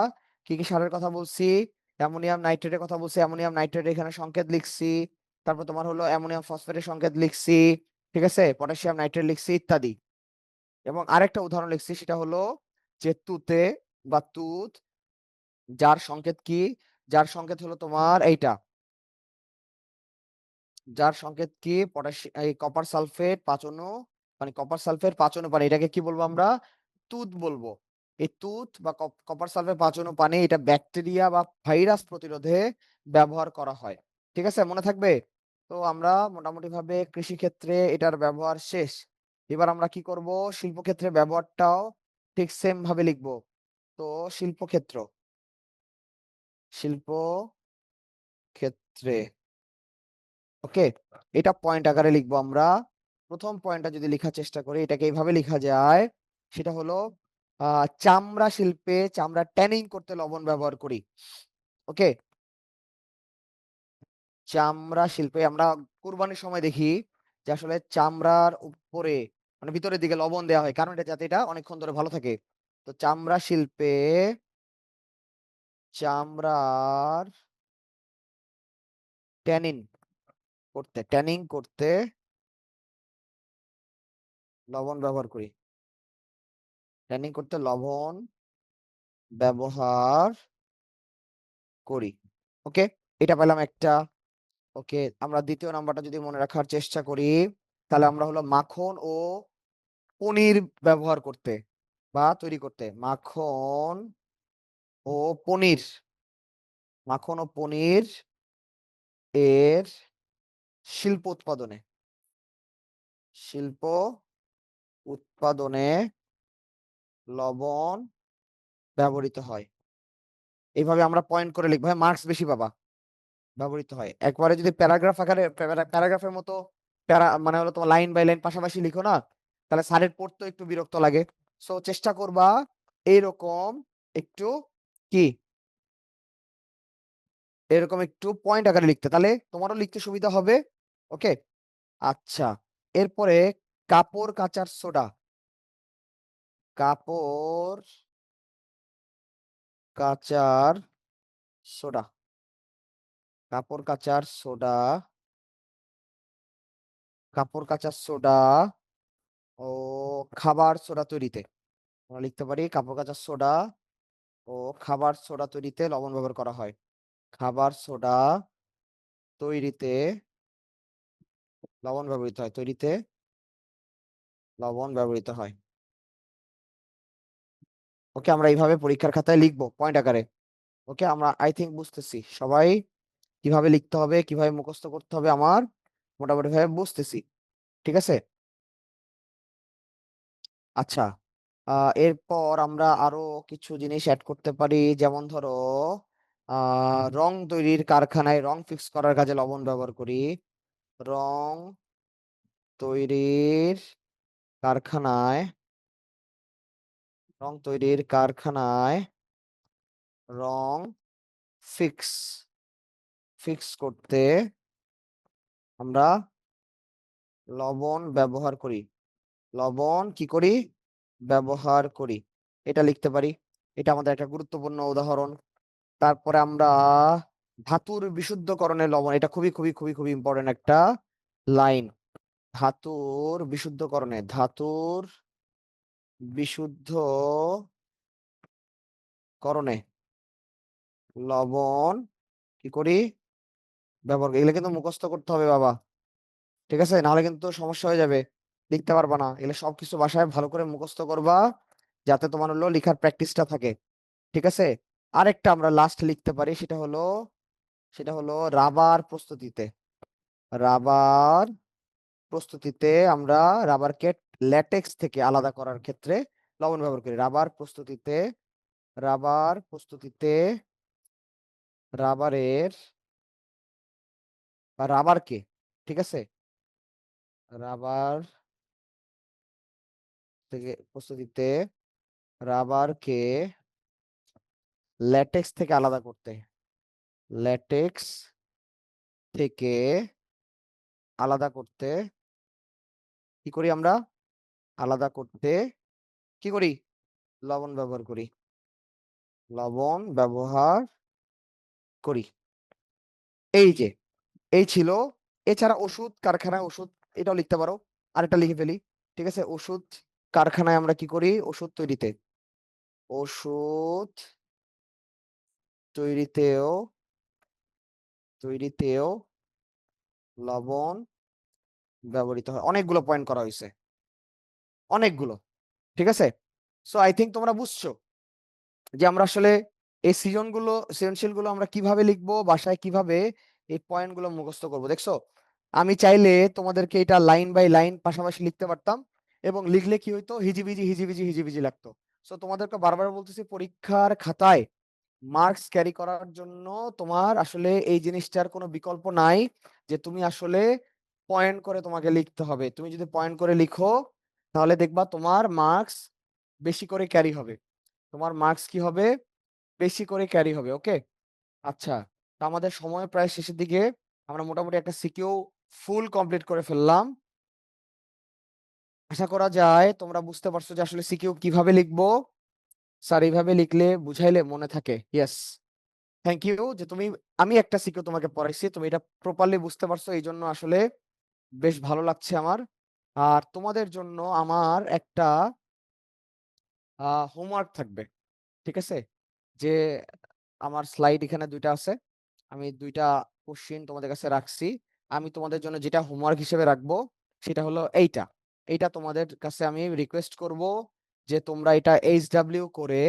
কি কি সারের কথা বলছি? অ্যামোনিয়াম নাইট্রেটের কথা বলছি, অ্যামোনিয়াম নাইট্রেট এখানে সংকেত লিখছি। তারপর তোমার হলো অ্যামোনিয়াম ফসফেটের সংকেত লিখছি। ঠিক আছে? পটাশিয়াম নাইট্রেট লিখছি ইত্যাদি। এবং আরেকটা উদাহরণ লিখছি, সেটা হলো যে তুতে বা তুত, যার সংকেত কি? যার সংকেত হলো তোমার এইটা, যার সংকেত কি এই কপার সালফেট 5 অণু, মানে কপার সালফেট 5 অণু পানি, এটাকে কি বলবো আমরা? তুত বলবো। এই তুত বা কপার সালফেট 5 অণু পানি, এটা ব্যাকটেরিয়া বা ভাইরাস প্রতিরোধে ব্যবহার করা হয়। ঠিক আছে? মনে থাকবে? তো আমরা মোটামুটি ভাবে কৃষি ক্ষেত্রে এটার ব্যবহার শেষ। এবার আমরা কি করব? শিল্পক্ষেত্রে ব্যবহারটাও ঠিক সেম ভাবে লিখবো। তো শিল্পক্ষেত্র, শিল্প ক্ষেত্রে, ওকে, এটা পয়েন্ট আকারে লিখবো আমরা। প্রথম পয়েন্টটা যদি লেখার চেষ্টা করি, এটাকে এইভাবে লেখা যায়, সেটা হলো চামড়া শিল্পে চামড়া ট্যানিং করতে লবণ ব্যবহার করি। ওকে, চামড়া শিল্পে আমরা কুরবানির সময় দেখি যে আসলে চামড়ার উপরে, মানে ভিতরের দিকে লবণ দেওয়া হয়, কারণ এটা যাতে এটা অনেকক্ষণ ধরে ভালো থাকে। তো চামড়া শিল্পে চামড়ার ট্যানিং করতে লবণ ব্যবহার করি। ট্যানিং করতে লবণ ব্যবহার করি। ওকে, এটা পেলাম একটা। ওকে, আমরা দ্বিতীয় নাম্বারটা যদি মনে রাখার চেষ্টা করি, তাহলে আমরা হলো মাখন ও পনির ব্যবহার করতে বা তৈরি করতে। মাখন ও পনির, মাখন ও পনির এর শিল্প উৎপাদনে, শিল্প উৎপাদনে লবণ ব্যবহৃত হয়। এইভাবে আমরা পয়েন্ট করে লিখবো, হ্যাঁ মার্কস বেশি পাবা। ব্যবহৃত হয় একবারে যদি প্যারাগ্রাফ আকারে, প্যারাগ্রাফের মতো প্যারা মানে হলো তোমার লাইন বাই লাইন পাশাপাশি লিখো না, তাহলে স্যারের পড়তে একটু বিরক্ত লাগে। সো চেষ্টা করবা এইরকম একটু কি, এরকম একটু পয়েন্ট আকারে লিখতে, তাহলে তোমারও লিখতে সুবিধা হবে। ওকে, আচ্ছা। এরপরে কাপড় কাচার সোডা, কাপড় কাচার সোডা, কাপড় কাচার সোডা, কাপড় কাচার সোডা ও খাবার সোডা তৈরিতে, আমরা লিখতে পারি কাপড় কাচার সোডা ও খাবার সোডা তৈরিতে লবণ ব্যবহার করা হয়। খাবার সোডা তৈরিতে লবণ ব্যবহৃত হয়, তৈরিতে লবণ ব্যবহৃত হয়। ওকে, আমরা এইভাবে পরীক্ষার খাতায় লিখবো পয়েন্ট আকারে। ওকে, আমরা আই থিঙ্ক বুঝতেছি সবাই কিভাবে লিখতে হবে, কিভাবে মুখস্থ করতে হবে, আমার মোটামুটি ভাবে বুঝতেছি। ঠিক আছে, আচ্ছা। এরপর আমরা আরো কিছু জিনিস অ্যাড করতে পারি, যেমন ধরো রং তৈরির কারখানায় রং ফিক্স করার কাজে লবণ ব্যবহার করি। রং তৈরির কারখানায়, রং তৈরির কারখানায় রং ফিক্স ফিক্স করতে আমরা লবণ ব্যবহার করি। লবণ কি করি, ব্যবহার করি। এটা লিখতে পারি, এটা আমাদের একটা গুরুত্বপূর্ণ উদাহরণ। তারপরে আমরা ধাতুর বিশুদ্ধকরণে লবণ, এটা খুবই খুবই খুবই খুবই ইম্পর্টেন্ট একটা লাইন। ধাতুর বিশুদ্ধকরণে, ধাতুর বিশুদ্ধকরণে লবণ কি করি, ব্যবহার করি। এগুলো কিন্তু মুখস্থ করতে হবে বাবা, ঠিক আছে, নাহলে কিন্তু সমস্যা হয়ে যাবে, লিখতে পারবা না। এগুলো সবকিছু বাসায় ভালো করে মুখস্থ করবা, যাতে তোমার হলো লেখার প্র্যাকটিসটা থাকে। ঠিক আছে, আরেকটা আমরা লাস্ট লিখতে পারি, সেটা হলো রাবার প্রস্তুতিতে, রাবার প্রস্তুতিতে আমরা রাবারকে ল্যাটেক্স থেকে আলাদা করার ক্ষেত্রে লবণ ব্যবহার করি। রাবার প্রস্তুতিতে, রাবার প্রস্তুতিতে রাবারের বা রাবারকে, ঠিক আছে, রাবার থেকে প্রস্তুতিতে রাবারকে ল্যাটেক্স থেকে আলাদা করতে, ল্যাটেক্স থেকে আলাদা করতে কি করি আমরা, আলাদা করতে কি করি, লবণ ব্যবহার করি, লবণ ব্যবহার করি। এই যে, এই ছিল। এছাড়া ওষুধ কারখানায় ওষুধ, এটাও লিখতে পারো। আরেকটা লিখে ফেলি, ঠিক আছে, ওষুধ কারখানায় আমরা কি করি, ওষুধ তৈরিতে, ওষুধ তৈরিতেও তৈরিতেও লবণ ব্যবহৃত হয়। অনেকগুলো পয়েন্ট করা হয়েছে, অনেকগুলো। ঠিক আছে, সো আই থিঙ্ক তোমরা বুঝছো যে আমরা আসলে এই সৃজনশীল গুলো আমরা কিভাবে লিখবো, বাসায় কিভাবে এই পয়েন্ট গুলো মুখস্থ করবো। দেখছো, আমি চাইলে তোমাদেরকে এটা লাইন বাই লাইন পাশাপাশি লিখতে পারতাম, এবং লিখলে কি হইতো, হিজিবিজি হিজিবিজি হিজিবিজি লাগতো। সো তোমাদেরকে বারবার বলতেছি, পরীক্ষার খাতায় মার্কস ক্যারি করার জন্য তোমার আসলে এই জিনিসটার কোনো বিকল্প নাই, যে তুমি আসলে পয়েন্ট করে তোমাকে লিখতে হবে। তুমি যদি পয়েন্ট করে লিখো, তাহলে দেখবা তোমার মার্কস বেশি করে ক্যারি হবে, তোমার মার্কস কি হবে, বেশি করে ক্যারি হবে। ওকে, আচ্ছা। তো আমাদের সময় প্রায় শেষের দিকে, আমরা মোটামুটি একটা সিকিউ ফুল কমপ্লিট করে ফেললাম। আশা করা যায় তোমরা বুঝতে পারছো যে আসলে সিকিউ কিভাবে লিখবো। স্যার এইভাবে লিখলে বুঝাইলে মনে থাকে। ইয়েস, থ্যাংক ইউ যে তুমি, আমি একটা সিকিউ তোমাকে পড়াইছি, তুমি এটা প্রপারলি বুঝতে পারছো, এই জন্য আসলে বেশ ভালো লাগছে আমার। আর তোমাদের জন্য আমার একটা হোমওয়ার্ক থাকবে, ঠিক আছে, যে আমার স্লাইড এখানে দুইটা আছে, আমি দুইটা কোশ্চেন তোমাদের কাছে রাখছি। আমি তোমাদের জন্য যেটা হোমওয়ার্ক হিসেবে রাখবো, সেটা হলো এইটা। এইটা তোমাদের কাছে আমি রিকোয়েস্ট করব যে তোমরা এটা এইচডব্লিউ করে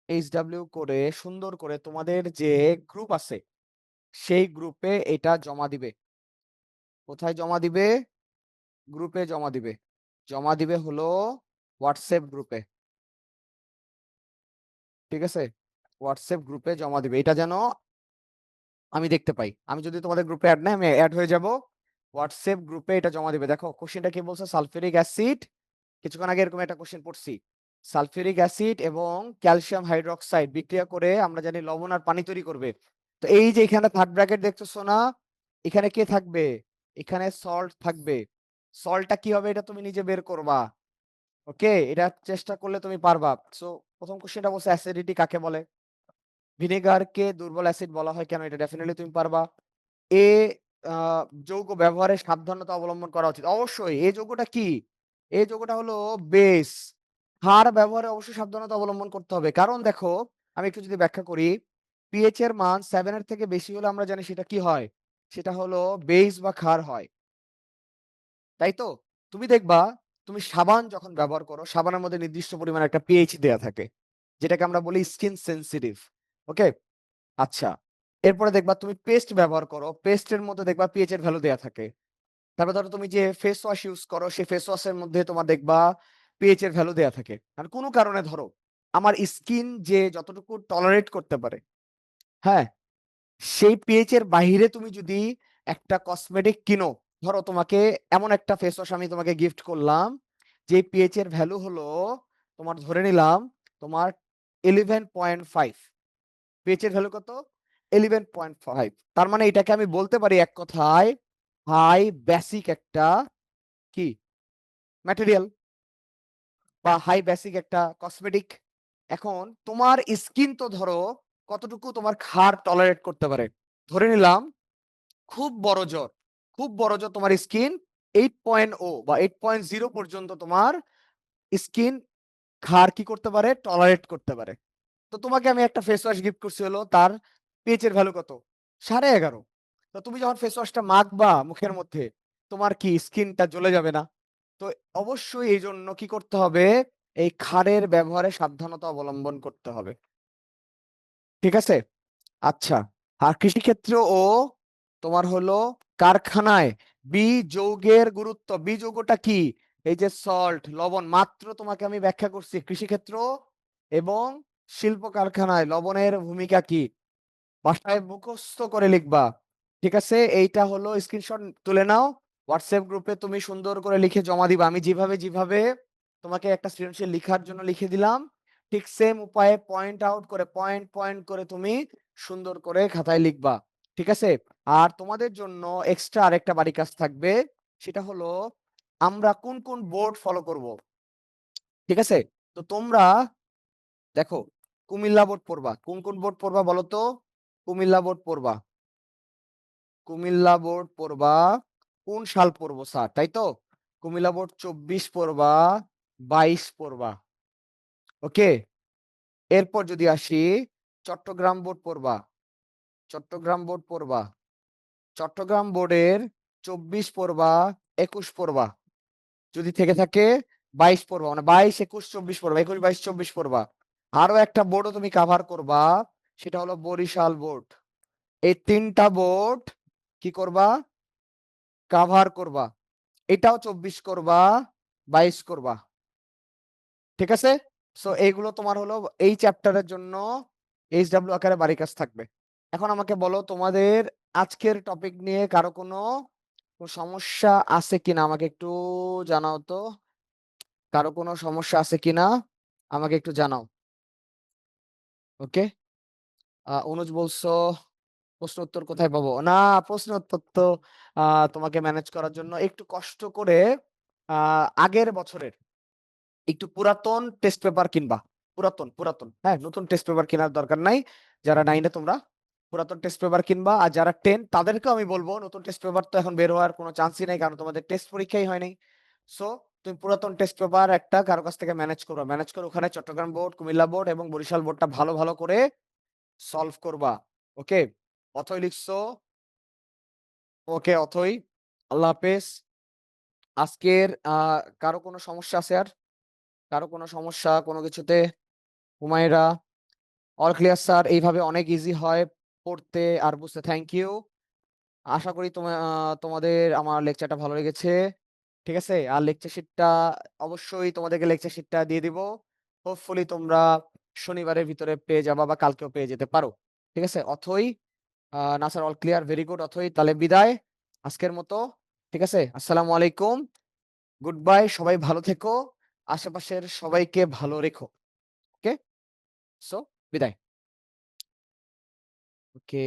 এইচডব্লিউ করে সুন্দর করে তোমাদের যে গ্রুপ আছে সেই গ্রুপে এটা জমা দিবে। কোথায় জমা দিবে? গ্রুপে জমা দিবে। জমা দিবে হলো হোয়াটসঅ্যাপ গ্রুপে। ঠিক আছে? হোয়াটসঅ্যাপ গ্রুপে জমা দিবে। এটা যেন আমি দেখতে পাই। আমি যদি তোমাদের গ্রুপে অ্যাড নাই, আমি অ্যাড হয়ে যাব। হোয়াটসঅ্যাপ গ্রুপে এটা জমা দিবে। দেখো কোশ্চেনটা কি বলছে? সালফিউরিক অ্যাসিড, কিছুক্ষণ আগে এরকম একটা কোশ্চেন পড়ছি। সালফিউরিক অ্যাসিড এবং ক্যালসিয়াম হাইড্রোক্সাইড বিক্রিয়া করে আমরা জানি লবণ আর পানি তৈরি করবে। তো এই যে এখানে থার্ড ব্র্যাকেট দেখতেছো না, এখানে কে থাকবে? এখানে সল্ট থাকবে। সল্টটা কি হবে এটা তুমি নিজে বের করবা। ওকে, এটা চেষ্টা করলে তুমি পারবা। সো প্রথম কোশ্চেনটা বলছে অ্যাসিডিটি কাকে বলে? ভিনেগারকে দুর্বল অ্যাসিড বলা হয় কেন? এটা ডেফিনেটলি তুমি পারবা। এ যৌগ ব্যবহারে সাবধানতা অবলম্বন করা উচিত। অবশ্যই এই যৌগটা কি? এই যৌগটা হলো বেস। ক্ষার ব্যবহারে অবশ্যই সাবধানতা অবলম্বন করতে হবে। কারণ দেখো, আমি একটু যদি ব্যাখ্যা করি, পিএইচ এর মান 7 এর থেকে বেশি হলে আমরা জানি সেটা কি হয়? সেটা হলো বেস বা ক্ষার হয়। তাই তো? তুমি দেখবা, তুমি সাবান যখন ব্যবহার করো, সাবানের মধ্যে নির্দিষ্ট পরিমাণে একটা পিএইচ দেয়া থাকে, যেটাকে আমরা বলি স্কিন সেনসিটিভ। ওকে? আচ্ছা। এরপরে দেখবা তুমি পেস্ট ব্যবহার করো, পেস্টের মধ্যে দেখবা পিএইচ এর ভ্যালু দেয়া থাকে। তারপর ধরো তুমি যে ফেস ওয়াশ ইউজ করো, সেই ফেস ওয়াশের মধ্যে তোমার দেখবা পিএইচ এর ভ্যালু দেয়া থাকে। আর কোনো কারণে ধরো আমার স্কিন যে যতটুকু টলারেট করতে পারে, হ্যাঁ, সেই পিএইচ এর বাহিরে তুমি যদি একটা কসমেটিক কিনো, ধরো তোমাকে এমন একটা ফেস ওয়াশ আমি তোমাকে গিফট করলাম, যে পিএইচ এর ভ্যালু হলো তোমার ধরে নিলাম তোমার 11.5। পিএইচ এর ভ্যালু কত? 11.5। তার মানে এটাকে আমি বলতে পারি এক কথায় হাই বেসিক একটা কি ম্যাটেরিয়াল বা হাই বেসিক একটা কসমেটিক। এখন তোমার স্কিন তো ধরো কতটুকু তোমার ক্ষার টলারেট করতে পারে। ধরে নিলাম খুব বড় জ্বর, খুব বড় জ্বর তোমার স্কিন 8.0 বা 8.0 পর্যন্ত তোমার স্কিন ক্ষার কি করতে পারে? টলারেট করতে পারে। তো তোমাকে আমি একটা ফেস ওয়াশ গিফট করছি, হলো তার পিএইচ এর ভ্যালু কত? 11.5। তো তুমি যখন ফেস ওয়াশটা মাখবা মুখের মধ্যে, তোমার কি স্কিনটা জ্বলে যাবে না? তো অবশ্যই এই জন্য কি করতে হবে? এই ক্ষারের ব্যবহারে সাবধানতা অবলম্বন করতে হবে। ঠিক আছে? আচ্ছা। আর কৃষিক্ষেত্র তোমার হলো কারখানায় বি যৌগের গুরুত্ব। বি যৌগটা কি? এই যে সল্ট, লবণ, মাত্র তোমাকে আমি ব্যাখ্যা করছি কৃষিক্ষেত্র এবং শিল্প কারখানায় লবণের ভূমিকা কি। বাসায় মুখস্থ করে লিখবা। ঠিক আছে? এইটা হলো স্ক্রিনশট তুলে নাও, হোয়াটসঅ্যাপ গ্রুপে তুমি সুন্দর করে লিখে জমা দিবা। আমি যেভাবে যেভাবে তোমাকে একটা সৃজনশীল লিখার জন্য লিখে দিলাম, ঠিক সেম উপায়ে পয়েন্ট আউট করে পয়েন্ট পয়েন্ট করে তুমি সুন্দর করে খাতায় লিখবা। ঠিক আছে? আর তোমাদের জন্য এক্সট্রা আরেকটা বাড়ি কাজ থাকবে, সেটা হলো আমরা কোন কোন বোর্ড ফলো করব। ঠিক আছে? তো তোমরা দেখো, কুমিল্লা বোর্ড পড়বা। কোন কোন বোর্ড পড়বা বলো তো? কুমিল্লা বোর্ড পড়বা। কুমিল্লা বোর্ড পড়বা। কোন সাল পড়বো স্যার, তাই তো? কুমিল্লা বোর্ড 24 পড়বা, 22 পড়বা। ওকে, এরপর যদি আসি চট্টগ্রাম বোর্ড পড়বা। চট্টগ্রাম বোর্ড পড়বা। চট্টগ্রাম বোর্ডের 24 পড়বা, 21 পড়বা। যদি থেকে থাকে 22 পড়বা, মানে 22, 21, 24 পড়বা। 21, 22, 24 পড়বা। আরো একটা বোর্ডও তুমি কাভার করবা, সেটা হলো বরিশাল বোর্ড। এই তিনটা বোর্ড কি করবা? কাভার করবা। এটাও 24 করবা, 22 করবা। ঠিক আছে? সো এইগুলো তোমার হলো এই চ্যাপ্টারের জন্য এইচডব্লিউ আকারে বাড়ি কাজ থাকবে। এখন আমাকে বলো, তোমাদের আজকের টপিক নিয়ে কারো কোনো সমস্যা আছে কিনা আমাকে একটু জানাও তো। কারো কোনো সমস্যা আছে কিনা আমাকে একটু জানাও। ওকে। অনুজ বলছো প্রশ্ন উত্তর কোথায় পাবো? না, প্রশ্ন উত্তর তো তোমাকে ম্যানেজ করার জন্য একটু কষ্ট করে আগের বছরের একটু পুরাতন টেস্ট পেপার কিনবা। পুরাতন পুরাতন, হ্যাঁ, নতুন টেস্ট পেপার কেনার দরকার নাই। যারা 9-এ তোমরা পুরাতন টেস্ট পেপার কিনবা, আর যারা 10 তাদেরকেও আমি বলবো নতুন টেস্ট পেপার তো এখন বের হওয়ার কোনো চান্সই নাই, কারণ তোমাদের টেস্ট পরীক্ষাই হয় নাই। সো তুমি পুরাতন টেস্ট পেপার একটা কারো কাছ থেকে ম্যানেজ করবা, ম্যানেজ করে ওখানে চট্টগ্রাম বোর্ড, কুমিল্লা বোর্ড এবং বরিশাল বোর্ডটা ভালো ভালো করে সলভ করবা। ওকে, অথই লিখছো? ওকে অথই, আল্লাহ হাফেজ। আজকের কারো কোনো সমস্যা আছে আর? কারো কোনো সমস্যা কোনো কিছুতে? হুমায়রা? All clear sir. এইভাবে অনেক ইজি হয় পড়তে আর বুঝতে। Thank you. আশা করি তোমাদের আমার লেকচারটা ভালো লেগেছে। ঠিক আছে? আর লেকচার শিটটা অবশ্যই তোমাদেরকে লেকচার শিটটা দিয়ে দিব। হোপফুলি তোমরা শনিবারের ভিতরে পেয়ে যাবা বা কালকেও পেয়ে যেতে পারো। ঠিক আছে? অথই না sir, all clear, very good Athoi. তাহলে বিদায় আজকের মতো। ঠিক আছে? আসসালামু আলাইকুম। Good bye. সবাই ভালো থেকো। আশেপাশের সবাইকে ভালো রেখো। ওকে? সো বিদায়। ওকে।